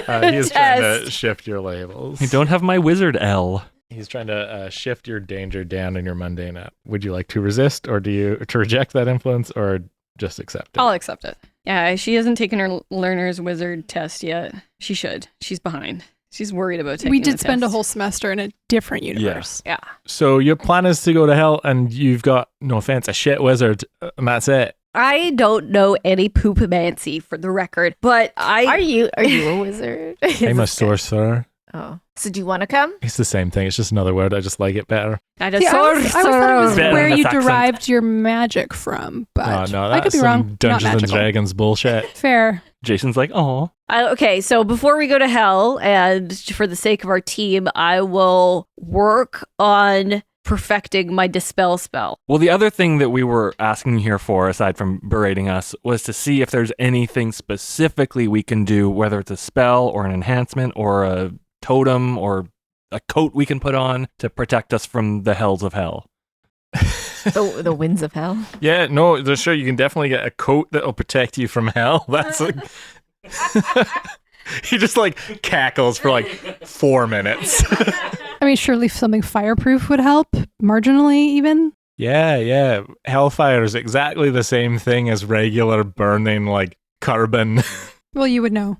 trying to test. shift your labels. I don't have my wizard L. He's trying to shift your danger down in your mundane app. Would you like to resist, or to reject that influence, or just accept it? I'll accept it. Yeah, she hasn't taken her learner's wizard test yet. She should. She's behind. She's worried about taking We the did spend a test. whole semester in a different universe. Yeah. So your plan is to go to hell, and you've got, no offense, a shit wizard, and that's it. I don't know any poopomancy for the record, but Are you a wizard? I'm a sorcerer. Oh. So do you want to come? It's the same thing. It's just another word. I just like it better. I See, I always thought it was Better where than you this accent. derived your magic from, but Oh, no, I could that's be some wrong. Not Dungeons and magical. Dragons bullshit. Fair. Jason's like, oh. Okay, so before we go to hell, and for the sake of our team, I will work on perfecting my dispel spell. Well, the other thing that we were asking here for, aside from berating us, was to see if there's anything specifically we can do, whether it's a spell or an enhancement or a totem or a coat we can put on to protect us from the hells of hell. The winds of hell. Yeah, no, sure, you can definitely get a coat that'll protect you from hell. That's he just cackles for 4 minutes. I mean, surely something fireproof would help, marginally even. Yeah. Hellfire is exactly the same thing as regular burning carbon. Well, you would know.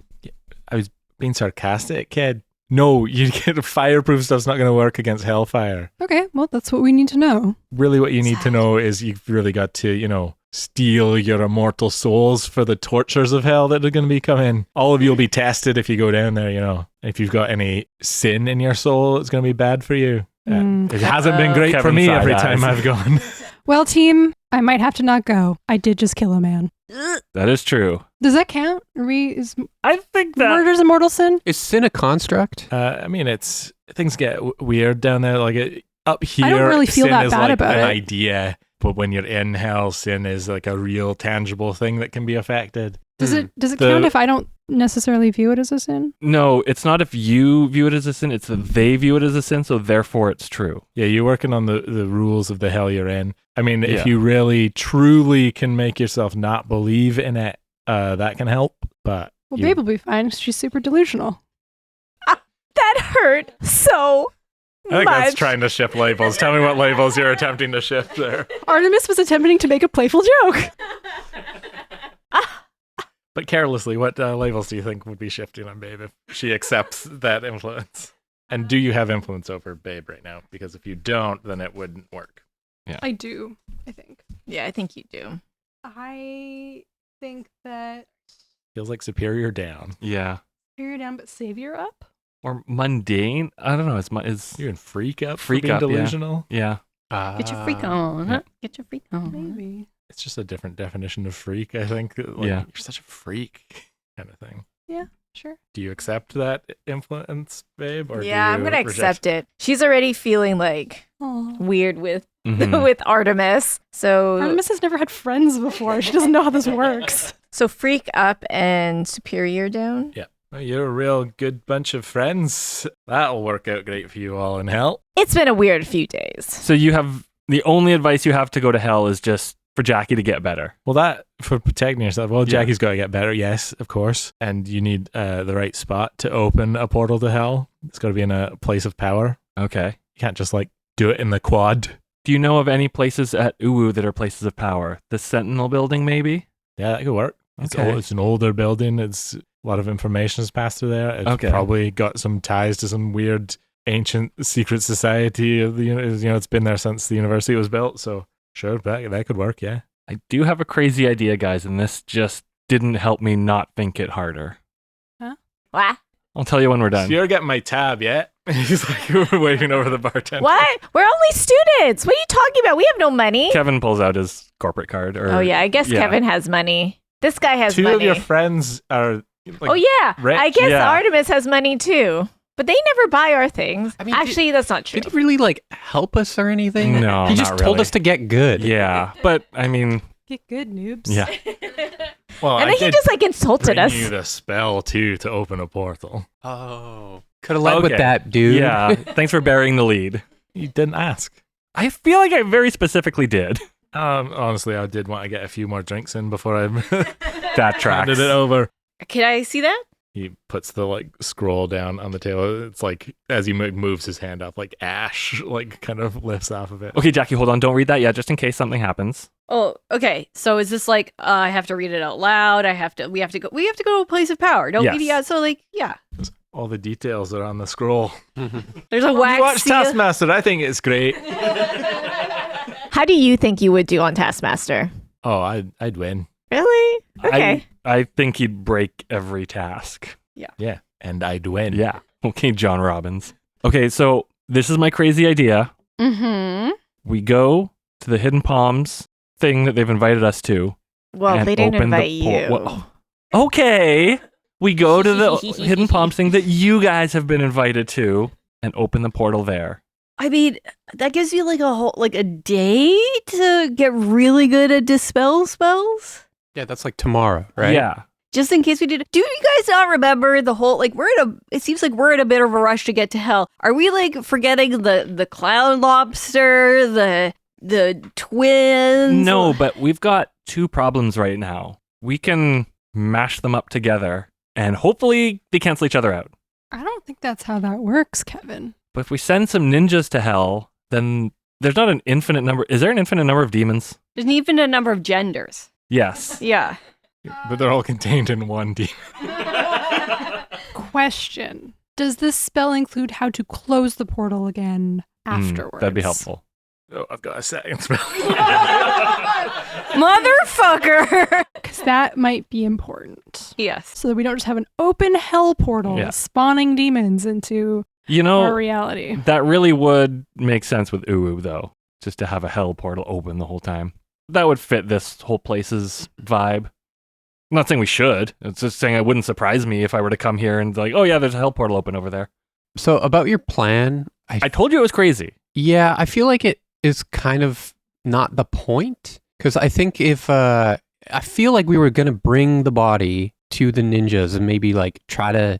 I was being sarcastic, kid. No, you get fireproof stuff's not going to work against hellfire. Okay, well, that's what we need to know. Really, what you need to know is you've really got to, steal your immortal souls for the tortures of hell that are going to be coming. All of you will be tested if you go down there, If you've got any sin in your soul, it's going to be bad for you. It hasn't been great for Kevin me every side-eyes. time I've gone. Well, team, I might have to not go. I did just kill a man. That is true. Does that count? Is I think that... murder's a mortal sin? Is sin a construct? I mean, things get weird down there. Up here, I don't really feel sin that is bad about an it. idea. But when you're in hell, sin is a real tangible thing that can be affected. Does it The- count if I don't necessarily view it as a sin? No, it's not if you view it as a sin, it's that they view it as a sin, so therefore it's true. Yeah, you're working on the rules of the hell you're in. I mean, Yeah. if you really, truly can make yourself not believe in it, that can help. But Well, Babe will be fine. She's super delusional. That hurt so I think much. that's trying to shift labels. Tell me what labels you're attempting to shift there. Artemis was attempting to make a playful joke. But carelessly, what labels do you think would be shifting on Babe if she accepts that influence? And do you have influence over Babe right now? Because if you don't, then it wouldn't work. I do, I think. Yeah, I think you do. I think that Feels like superior down. Yeah. Superior down, but Savior up? Or mundane. I don't know. It's You're in freak up for Freak being up, yeah. delusional? yeah. Get your freak on. yeah. Get your freak on. Maybe. It's just a different definition of freak, I think. Like, Yeah. You're such a freak kind of thing. Sure. Do you accept that influence, Babe? Or Yeah, I'm going gonna accept it. She's already feeling like Aw. weird with Mhm. with Artemis. So Artemis has never had friends before. She doesn't know how this works. so freak up and superior down. Well, you're a real good bunch of friends. That'll work out great for you all in hell. It's been a weird few days. So you have the only advice you have to go to hell is just for Jackie to get better. Well, that for protecting yourself. Well, Yeah. Jackie's got to get better. Yes, of course. And you need the right spot to open a portal to hell. It's got to be in a place of power. Okay. You can't just like do it in the quad. Do you know of any places at Uwu that are places of power? The Sentinel building, maybe? Yeah, that could work. It's, Okay. it's an older building. It's a lot of information is passed through there. It's Okay. probably got some ties to some weird ancient secret society. Of the, it's been there since the university was built. So sure, that could work. Yeah. I do have a crazy idea, guys, and this just didn't help me not think it harder. What? I'll tell you when we're So done. you're getting my tab yet? He's like waving over the bartender. What? We're only students. What are you talking about? We have no money. Kevin pulls out his corporate card. Oh yeah, I guess yeah. Kevin has money. This guy has Two money. of your friends are. Like, Oh yeah, rich. I guess Yeah. Artemis has money too. But they never buy our things. I mean, Actually, that's not true. Did he really like help us or anything? No, He just not told really. us to get good. Yeah, but I mean, Get good, noobs. yeah. Well, And I then he did just like insulted bring us. you the spell too to open a portal. Oh. Could have led with Okay. that, dude. Yeah, thanks for bearing the lead. You didn't ask. I feel like I very specifically did. Honestly, I did want to get a few more drinks in before I That tracks. handed it over. Can I see that? He puts the like scroll down on the table. It's like as he moves his hand up, like ash like kind of lifts off of it. Okay, Jackie, hold on. Don't read that yet, just in case something happens. Oh, okay. So is this like I have to read it out loud? We have to go to a place of power. Don't Yes. we? Yeah. So like, yeah. All the details are on the scroll. There's a wax You watch seal. Taskmaster. I think it's great. How do you think you would do on Taskmaster? Oh, I'd win. Really? Okay. I think he'd break every task. Yeah, and I'd win. Yeah. Okay, John Robbins. Okay, so this is my crazy idea. Mm-hmm. We go to the Hidden Palms thing that they've invited us to. Well, and they didn't open the invite you. Well, okay. We go to the Hidden Palms thing that you guys have been invited to and open the portal there. I mean, that gives you like a day to get really good at dispel spells. Yeah, that's like tomorrow, right? Yeah. Just in case we did. Do you guys not remember the whole like it seems like we're in a bit of a rush to get to hell. Are we like forgetting the clown lobster, the twins? No, but we've got two problems right now. We can mash them up together and hopefully they cancel each other out. I don't think that's how that works, Kevin. But if we send some ninjas to hell, then there's not an infinite number. Is there an infinite number of demons? There's even a number of genders. Yes. Yeah. But they're all contained in one demon. Question. Does this spell include how to close the portal again afterwards? That'd be helpful. Oh, I've got a second spell. Motherfucker. Because that might be important. Yes. So that we don't just have an open hell portal Yeah. spawning demons into You our know, reality. that really would make sense with Uwu, though, just to have a hell portal open the whole time. That would fit this whole place's vibe. I'm not saying we should. It's just saying it wouldn't surprise me if I were to come here and be like, oh yeah, there's a hell portal open over there. So about your plan, I told you it was crazy. yeah, I feel like it is kind of not the point. Because I think if I feel like we were going to bring the body to the ninjas and maybe like try to,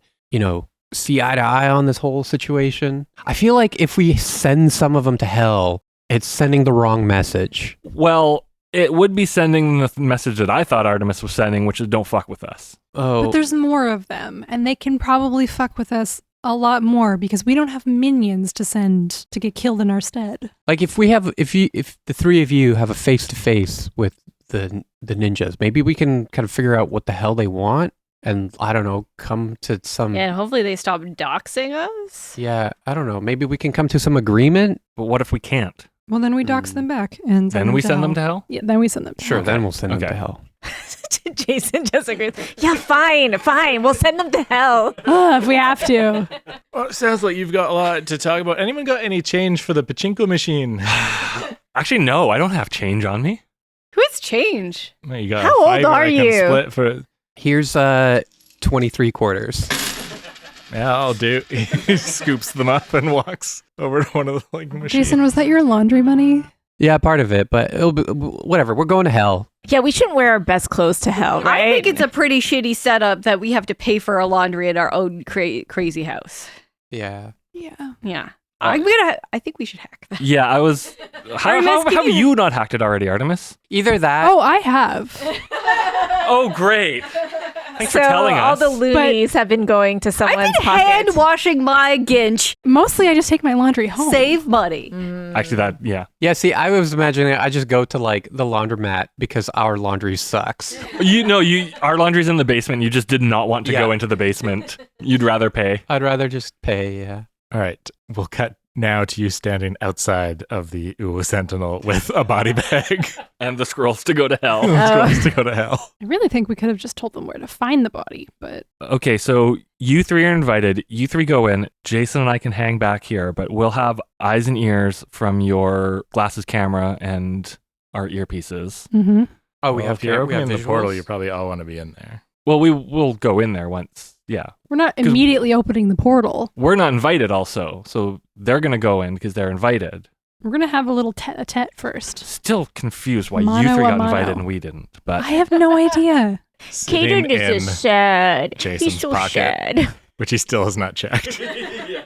see eye to eye on this whole situation? I feel like if we send some of them to hell, it's sending the wrong message. Well, it would be sending the message that I thought Artemis was sending, which is don't fuck with us. Oh, But there's more of them, and they can probably fuck with us a lot more because we don't have minions to send to get killed in our stead. like if the three of you have a face to face with the ninjas, maybe we can kind of figure out what the hell they want, and I don't know, come to some. Yeah, and hopefully they stop doxing us. Yeah, I don't know. Maybe we can come to some agreement. But what if we can't? Well, then we dox them back and Then we send them to hell? Yeah, then we send them to Sure, hell. then we'll send them Okay. to hell. Jason disagrees. Yeah, fine. We'll send them to hell. If we have to. Well, it sounds like you've got a lot to talk about. Anyone got any change for the pachinko machine? Actually, no, I don't have change on me. Who is change? Well, you got How a old fiver are I can you? Split for. Here's 23 quarters. Yeah, I'll do. He scoops them up and walks over to one of the machines. Jason, was that your laundry money? Yeah, part of it, but it'll be whatever. We're going to hell. Yeah, we shouldn't wear our best clothes to hell, right? I think it's a pretty shitty setup that we have to pay for our laundry at our own crazy house. Yeah. Yeah. Yeah. I think we should hack that. Yeah, I was. How Artemis, have can you- you not hacked it already, Artemis? Either that. Oh, I have. Oh, great. Thanks so for telling all us. the loonies have been going to I've someone's been pocket. hand washing my ginch. Mostly I just take my laundry home. Save money. Actually, yeah. Yeah, see, I was imagining I just go to like the laundromat because our laundry sucks. Our laundry's in the basement. You just did not want to Yeah. go into the basement. You'd rather pay. I'd rather just pay, yeah. All right, we'll cut now to you standing outside of the Uwu Sentinel with a body bag. And the scrolls to go to hell. Supposed to go to hell. I really think we could have just told them where to find the body, but Okay, so you three are invited. You three go in. Jason and I can hang back here, but we'll have eyes and ears from your glasses camera and our earpieces. Oh, we Well, have if you're we have opening the portal, visuals? you probably all want to be in there. Well, we will go in there once. Yeah. we're not immediately opening the portal. We're not invited also, so they're going to go in because they're invited. We're going to have a little tete-a-tete first. Still confused why Mano you three a got mano. invited and we didn't. But I have no idea. Sitting Cadence in is sad. Jason's He's so pocket. sad. which he still has not checked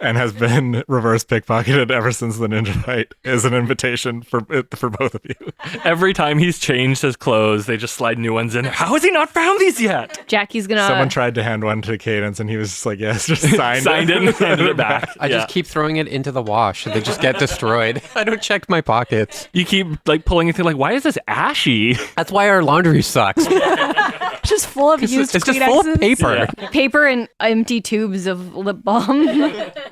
and has been reverse pickpocketed ever since the ninja fight, is an invitation for both of you. every time he's changed his clothes, they just slide new ones in there. How has he not found these yet? Jackie's gonna. Someone tried to hand one to Cadence and he was just like, yes, just signed Signed it and handed it back. I just keep throwing it into the wash and they just get destroyed. I don't check my pockets. You keep like pulling it through, like, why is this ashy? That's why our laundry sucks. It's just full of used It's just full of Kleenexes. paper. paper and empty tubes of lip balm.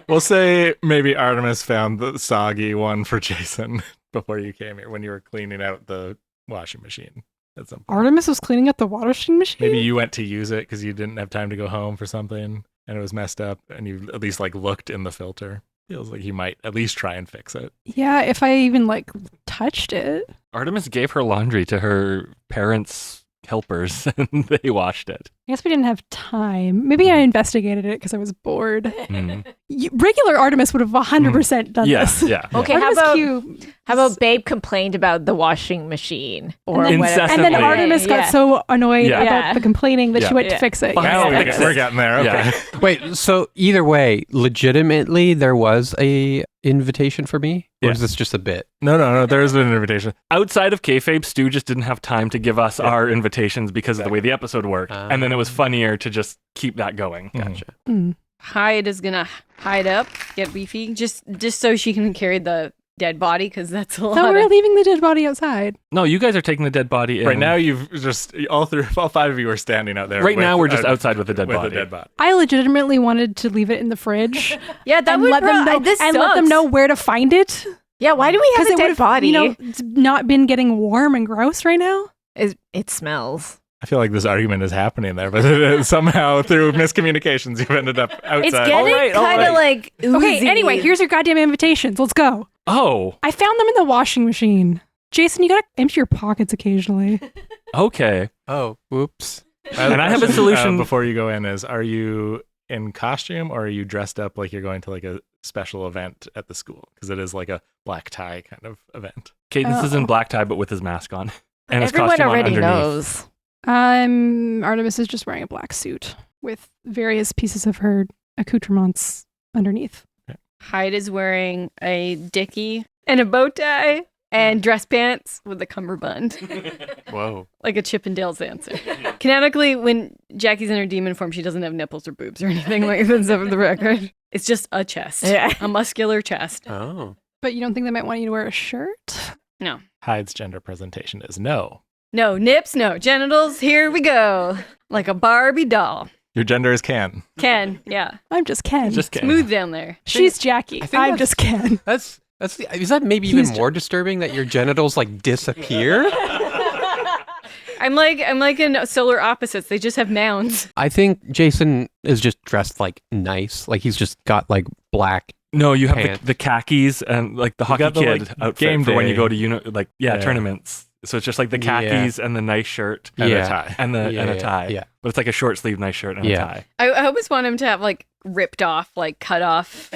We'll say maybe Artemis found the soggy one for Jason before you came here when you were cleaning out the washing machine at some point. Artemis was cleaning up the washing machine? Maybe you went to use it because you didn't have time to go home for something and it was messed up and you at least like looked in the filter. Feels like you might at least try and fix it. Yeah, if I even like touched it. Artemis gave her laundry to her parents' helpers and they washed it. I guess we didn't have time. Maybe I investigated it because I was bored. Mm. Regular Artemis would have 100% done Yes, this. yeah. Okay, Artemis how Q. about Babe complained about the washing machine or And then- whatever. And then Incessantly. Artemis got so annoyed Yeah. about the complaining that Yeah. she went to Yeah. fix it. Fine. Now Yeah. we're getting there. Okay. Yeah. Wait, so either way, legitimately, there was a invitation for me? Or Yeah. is this just a bit? No. There is an invitation. Outside of kayfabe, Stu just didn't have time to give us our invitations because of the way the episode worked. And then it was funnier to just keep that going. Gotcha. Mm. Hyde is gonna hide up, get beefy, just so she can carry the dead body, because that's a So lot. we're Of, leaving the dead body outside. No, you guys are taking the dead body in. Right now, you've just all five of you are standing out there. Right now, with we're just outside with the dead with body. the dead body. I legitimately wanted to leave it in the fridge yeah, that and would let them know this and let them sucks. know where to find it. Yeah, why do we have a it dead would've, body? it's not been getting warm and gross right now. It smells. I feel like this argument is happening there, but somehow through miscommunications, you've ended up outside. It's getting Alright, kind of like oozy. Okay, anyway, here's your goddamn invitations. Let's go. Oh, I found them in the washing machine. Jason, you gotta empty your pockets occasionally. okay. Oh, whoops. And I have a solution. before you go in is, are you in costume or are you dressed up like you're going to like a special event at the school? Because it is like a black tie kind of event. Cadence is Oh. in black tie, but with his mask on. And his Everyone costume on already underneath. knows. Artemis is just wearing a black suit with various pieces of her accoutrements underneath. Hyde is wearing a dickie and a bow tie and dress pants with a cummerbund. Whoa. Like a Chippendales dancer. Canonically, when Jackie's in her demon form, she doesn't have nipples or boobs or anything like that for the record. It's just a chest. Yeah. A muscular chest. Oh. But you don't think they might want you to wear a shirt? No. Hyde's gender presentation is no. No nips, no genitals. Here we go. Like a Barbie doll. Your gender is can. Ken, yeah. I'm just Ken. Just kidding. Smooth down there. She's Jackie. I think I'm that's- just Ken. Is that maybe even He's more disturbing that your genitals like disappear? I'm like in solar opposites. They just have mounds. I think Jason is just dressed like nice. Like he's just got like black. No, you have Pants. the khakis and like the hockey got the, kid like, outfit game for when you day. go to Yeah. tournaments. So it's just like the Yeah. khakis and the nice shirt And Yeah. a tie. and a tie. Yeah. But it's like a short sleeve nice shirt and a Yeah. tie. I always want him to have like ripped off, like cut off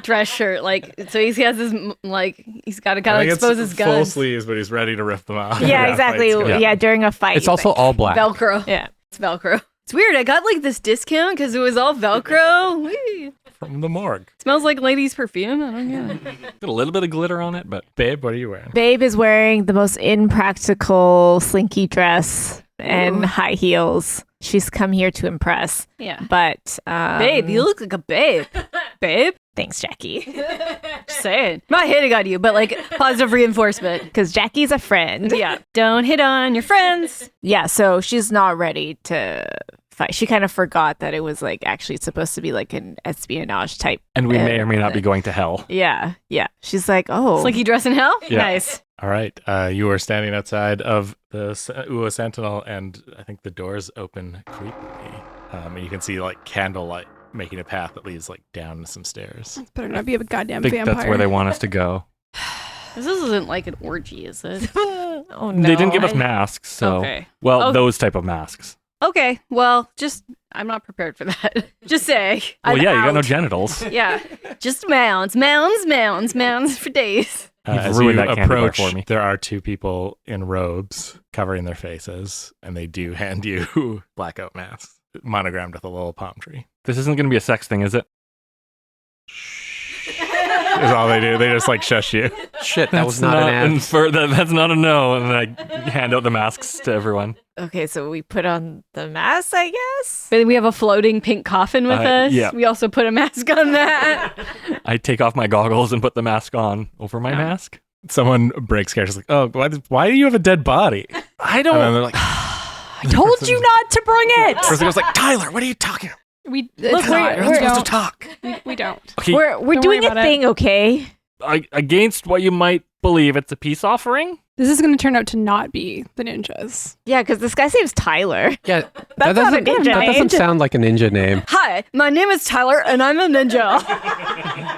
dress shirt. Like, so he has this, like, he's got to kind of expose his full guns. sleeves, but he's ready to rip them off. Yeah, exactly. fight's good. Yeah, during a fight. It's also all black. Velcro. Yeah. It's Velcro. It's weird. I got like this discount because it was all Velcro. Whee! From the morgue. Smells like ladies' perfume. I don't get it. Got a little bit of glitter on it, but Babe, what are you wearing? Babe is wearing the most impractical slinky dress and high heels. She's come here to impress. Yeah. But Babe, you look like a babe. Babe? thanks, Jackie. Just saying. I'm not hitting on you, but like positive reinforcement. Because Jackie's a friend. Yeah. Don't hit on your friends. Yeah, so she's not ready to fight. She kind of forgot that it was like actually supposed to be like an espionage type. and we may or may not be going to hell. Yeah, yeah. She's like, oh. Slinky dress in hell? Yeah. Nice. All right. You are standing outside of the UA Sentinel, and I think the doors open creepily. And you can see like candlelight making a path that leads like down some stairs. Better not be a I goddamn think vampire. that's where they want us to go. This isn't like an orgy, is it? Oh no. They didn't give us masks, so Okay. well, Oh. those type of masks. Okay. Well, just, I'm not prepared for that. Just say. Well, I'm yeah, you got no out. genitals. Yeah. Just mounds for days. You've As ruined you that candy bar approach, for me. there are two people in robes covering their faces, and they do hand you blackout masks monogrammed with a little palm tree. This isn't going to be a sex thing, is it? Is all they do. They just like shush you. Shit, that was not an ad. That's not a no. And I hand out the masks to everyone. Okay, so we put on the mask, I guess. But we have a floating pink coffin with us. yeah. We also put a mask on that. I take off my goggles and put the mask on over my Yeah. mask. Someone breaks characters like, oh, why do you have a dead body? I And then don't. they're like, I told you not to bring it. person goes like, Tyler, what are you talking about? We Look, it's we're- not. You're We not supposed don't. to talk. We don't. Okay, We're Don't doing worry a about it. thing, okay? against what you might believe, it's a peace offering. This is going to turn out to not be the ninjas. Yeah, because this guy's name's Tyler. Yeah, That's not a ninja that doesn't name. sound like a ninja name. Hi, my name is Tyler, and I'm a ninja.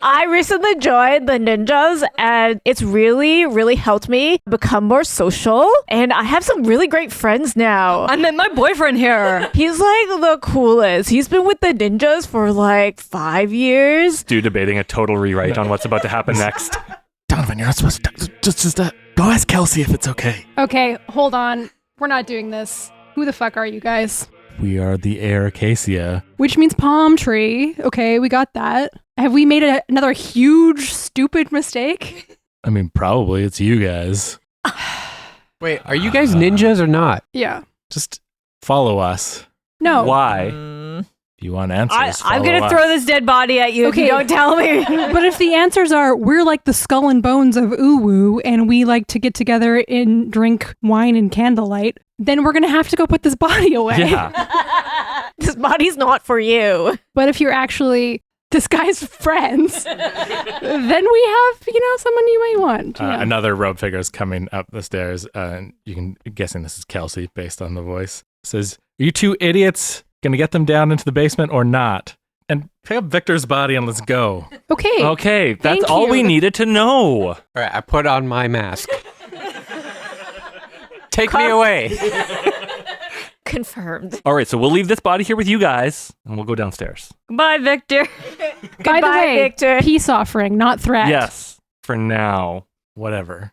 I recently joined the ninjas, and it's really, really helped me become more social. And I have some really great friends now. I met my boyfriend here. He's like the coolest. He's been with the ninjas for like 5 years. Dude debating a total rewrite on what's about to happen next. Donovan, you're not supposed to. Just go ask Kelsey if it's okay. Okay, hold on. We're not doing this. Who the fuck are you guys? We are the Air Acacia. Which means palm tree. Okay, we got that. Have we made another huge, stupid mistake? I mean, probably it's you guys. Wait, are you guys ninjas or not? Yeah. Just follow us. No. Why? If you want answers, I'm follow going to us. throw this dead body at you if you Okay. don't tell me. But if the answers are we're like the skull and bones of Uwu and we like to get together and drink wine and candlelight, then we're going to have to go put this body away. Yeah. This body's not for you. But if you're actually this guy's friends, then we have, someone you might want. Yeah. Another robe figure is coming up the stairs, and you can guessing this is Kelsey based on the voice. Says, "Are you two idiots gonna get them down into the basement or not? And pick up Victor's body and let's go." Okay. Okay, that's Thank all you. we needed to know. All right, I put on my mask. Take me away. Confirmed. All right, so we'll leave this body here with you guys, and we'll go downstairs. Goodbye, Victor. By the Goodbye, way, Victor. peace offering, not threat. Yes, for now. Whatever.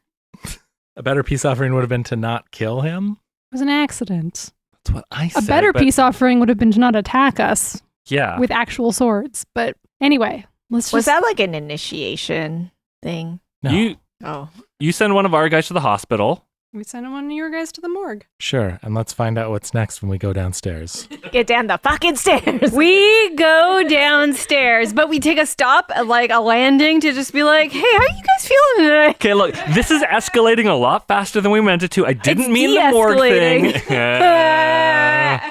A better peace offering would have been to not kill him. was an accident. That's what I said. A better but- peace offering would have been to not attack us Yeah. with actual swords. But anyway, let's just... Was that like an initiation thing? No. Oh. You send one of our guys to the hospital. We sent one of your guys to the morgue. Sure, and let's find out what's next when we go downstairs. Get down the fucking stairs. We go downstairs, but we take a stop at like a landing to just be like, hey, how are you guys feeling today? Okay, look, this is escalating a lot faster than we meant it to. I didn't It's mean the morgue thing. de-escalating.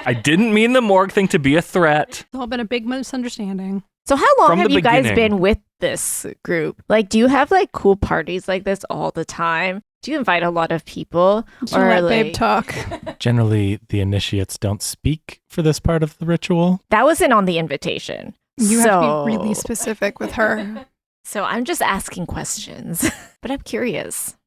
I didn't mean the morgue thing to be a threat. It's all been a big misunderstanding. So how long From have the you guys beginning. been with this group? Like, do you have like cool parties like this all the time? Do you invite a lot of people? Just let babe like, talk. Generally, the initiates don't speak for this part of the ritual. that wasn't on the invitation. You so, have to be really specific with her. So I'm just asking questions, but I'm curious.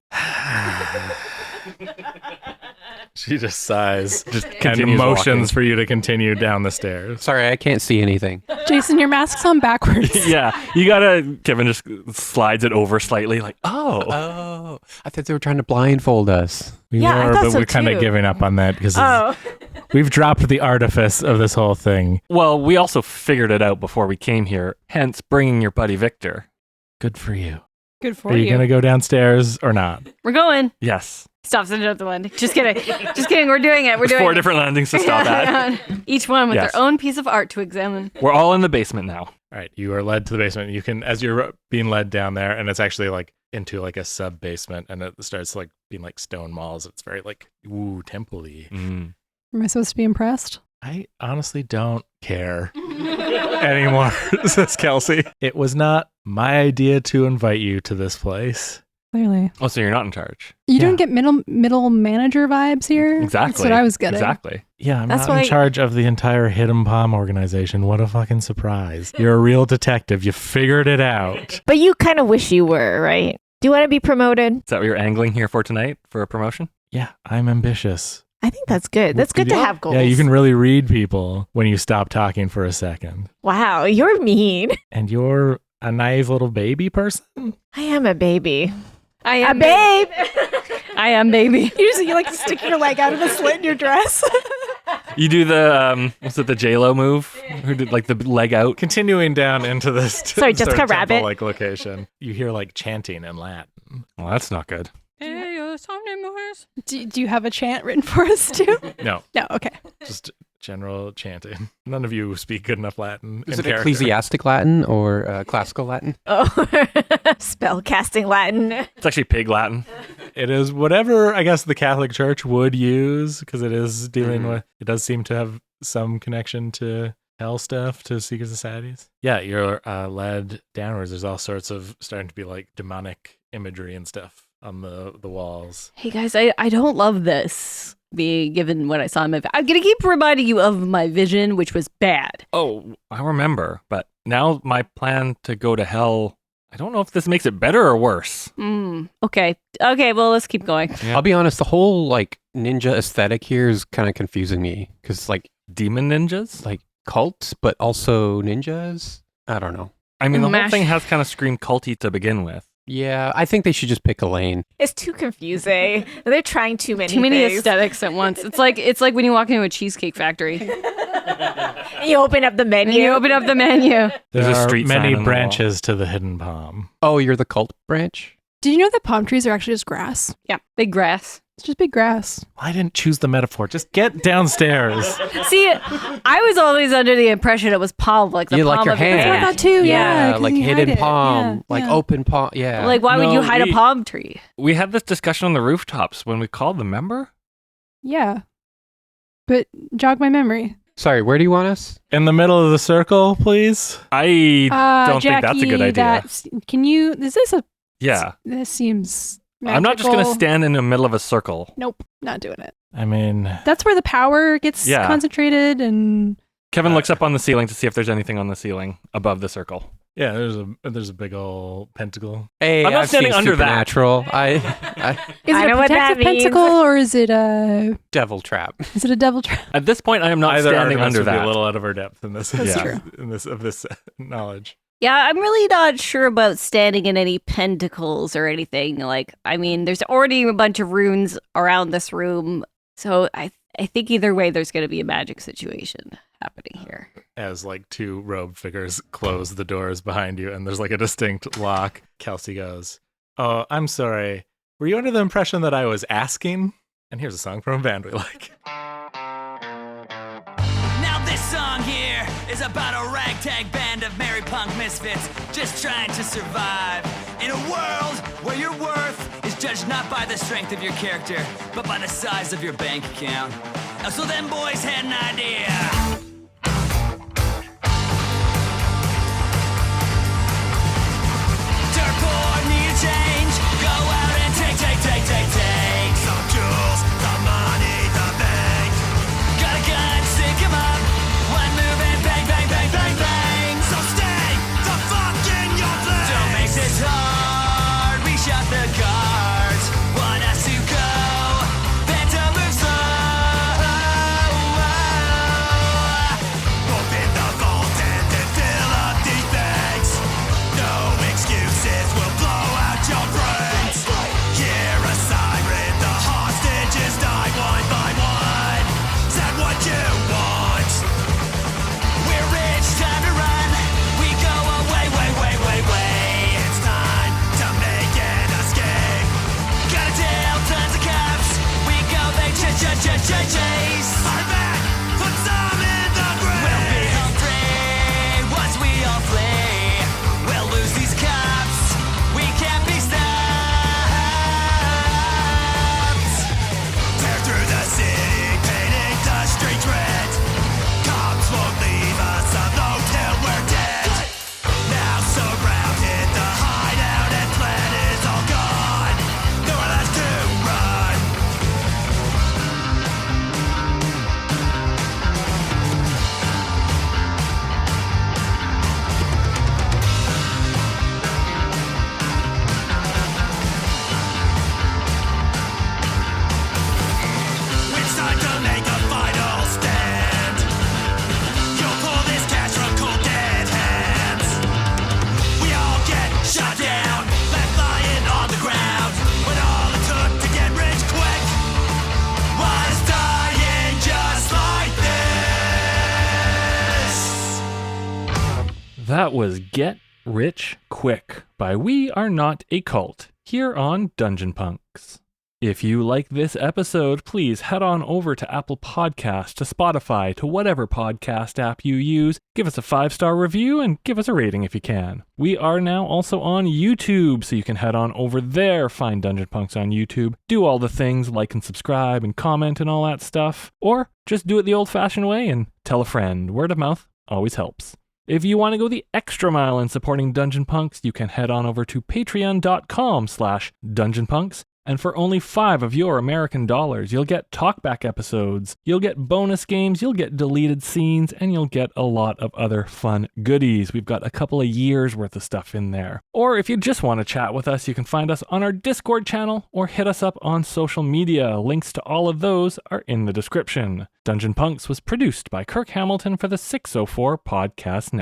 She just sighs, just and continues motions walking. for you to continue down the stairs. Sorry, I can't see anything. Jason, your mask's on backwards. Yeah, you gotta. Kevin just slides it over slightly, like, oh. Oh, I thought they were trying to blindfold us. We Yeah, I were, thought but so we're kind of too. giving up on that because Oh, we've dropped the artifice of this whole thing. Well, we also figured it out before we came here, hence bringing your buddy Victor. Good for you. Good for Are you going to go downstairs or not? We're going. Yes. Stop sending up the landing. Just kidding. Just kidding. We're doing it. We're There's doing 4 it. different landings to stop at. Each one with Yes. their own piece of art to examine. We're all in the basement now. All right, you are led to the basement. You can, as you're being led down there, and it's actually like into like a sub basement, and it starts like being like stone walls. It's very like ooh temple-y. Mm. Am I supposed to be impressed? I honestly don't care anymore, says Kelsey. It was not my idea to invite you to this place. Clearly. Oh, so you're not in charge. You Yeah. don't get middle manager vibes here? Exactly. That's what I was getting. Exactly. Yeah, I'm That's not in why- charge of the entire Hidden Palm organization. What a fucking surprise. You're a real detective. You figured it out. but you kind of wish you were, right? Do you want to be promoted? Is that what you're angling here for tonight for a promotion? Yeah, I'm ambitious. I think that's good. That's good to have goals. Yeah, you can really read people when you stop talking for a second. Wow, you're mean. And you're a naive little baby person? I am a baby. I A am babe. I am baby. You like stick your leg out of the slit in your dress. You do the, was it the J-Lo move? Who did like the leg out? Continuing down into this Sorry, Jessica Rabbit. like location, you hear like chanting in Latin. Well, that's not good. Do you have a chant written for us too? No, No, okay. just general chanting. None of you speak good enough Latin. Is in it character. ecclesiastic Latin or classical Latin? Oh, spell casting Latin. It's actually pig Latin. It is whatever I guess the Catholic Church would use because it is dealing with. It does seem to have some connection to hell stuff, to secret societies. Yeah, you're led downwards. There's all sorts of starting to be like demonic imagery and stuff on the walls. Hey guys, I don't love this. Given what I saw in my, I'm gonna keep reminding you of my vision, which was bad. Oh, I remember. But now my plan to go to hell, I don't know if this makes it better or worse. Okay. Well, let's keep going. Yeah. I'll be honest, the whole like ninja aesthetic here is kind of confusing me because like Demon ninjas? cults, but also ninjas. I don't know. I mean, the whole Mash- thing has kind of screamed culty to begin with. Yeah, I think they should just pick a lane. It's too confusing. They're trying too many Too many things. aesthetics at once. It's like when you walk into a cheesecake factory You open up the and menu. you open up the menu. There's there a are street sign many on the branches to the Hidden Palm. Oh, you're the cult branch? Did you know that palm trees are actually just grass? Yeah, big grass. It's just big grass. I didn't choose the metaphor. Just get downstairs. See, I was always under the impression it was palm, like the You palm like your of your hand. That's what I hand. thought too. Yeah, Yeah, 'cause like you hide hidden it. palm, Yeah, like yeah. open palm. Yeah. Like, why would No, you hide we- a palm tree? We had this discussion on the rooftops when we called them, remember? Yeah. But jog my memory. Sorry, where do you want us? In the middle of the circle, please. I don't think that's a good Jackie, idea. Can you? Is this a? Yeah. This seems. I'm not just going to magical. stand in the middle of a circle. Nope, not doing it. I mean, That's where the power gets Yeah. concentrated, and Kevin looks up on the ceiling to see if there's anything on the ceiling above the circle. yeah, there's a big old pentacle. Hey, I'm not I've standing seen under that. Supernatural. I is I it know a what that protective means. pentacle or is it a devil trap. devil trap? At this point, I am not Either standing Artemis under would be that. a little out of our depth in this. That's Yeah. true. In this knowledge. Yeah, I'm really not sure about standing in any pentacles or anything. Like, I mean, there's already a bunch of runes around this room, So I think either way, there's going to be a magic situation happening here. As like two robed figures close the doors behind you and there's like a distinct lock, Kelsey goes, "Oh, I'm sorry. Were you under the impression that I was asking?" And here's a song from a band we like. Now this song here is about a ragtag band of merry punk misfits just trying to survive in a world where your worth is judged not by the strength of your character, but by the size of your bank account. So them boys had an idea. Dirt poor need a change. Go out and take some jewels, the money, the bank. Got a gun, stick 'em up. One move and bang, bang, bang, bang, bang. So stay the fuck in your place. Don't make this hard. We shot the cards. Want us to go. Then to move slow. Open the vault and then fill up these bags. No excuses, we'll blow out your brains. Hear a siren, the hostages die one by one. Is that what you want? We're rich, time to run. We go away, way. It's time to make an escape. Gotta tell tons of cops. We go, they chase. Our back, put some in the grave. We'll be home free once we all flee. We'll lose these cops. We can't be stopped. Tear through the city, painting the streets red. Cops won't leave us alone till we're dead. Now surrounded, the hideout and plan is all gone. Nowhere left to run. It's time to make a final stand. You'll pull this cash from cold dead hands. We all get shot down, left lying on the ground. When all it took to get rich quick was dying just like this. That was Get Rich Quick by We Are Not a Cult here on Dungeon Punks. If you like this episode, please head on over to Apple Podcasts, to Spotify, to whatever podcast app you use. Give us a 5-star review and give us a rating if you can. We are now also on YouTube, so you can head on over there, find Dungeon Punks on YouTube, do all the things, like and subscribe and comment and all that stuff. Or just do it the old-fashioned way and tell a friend. Word of mouth always helps. If you want to go the extra mile in supporting Dungeon Punks, you can head on over to patreon.com/dungeonpunks. And for only $5 of your American dollars, you'll get talkback episodes, you'll get bonus games, you'll get deleted scenes, and you'll get a lot of other fun goodies. We've got a couple of years worth of stuff in there. Or if you just want to chat with us, you can find us on our Discord channel or hit us up on social media. Links to all of those are in the description. Dungeon Punks was produced by Kirk Hamilton for the 604 Podcast Network.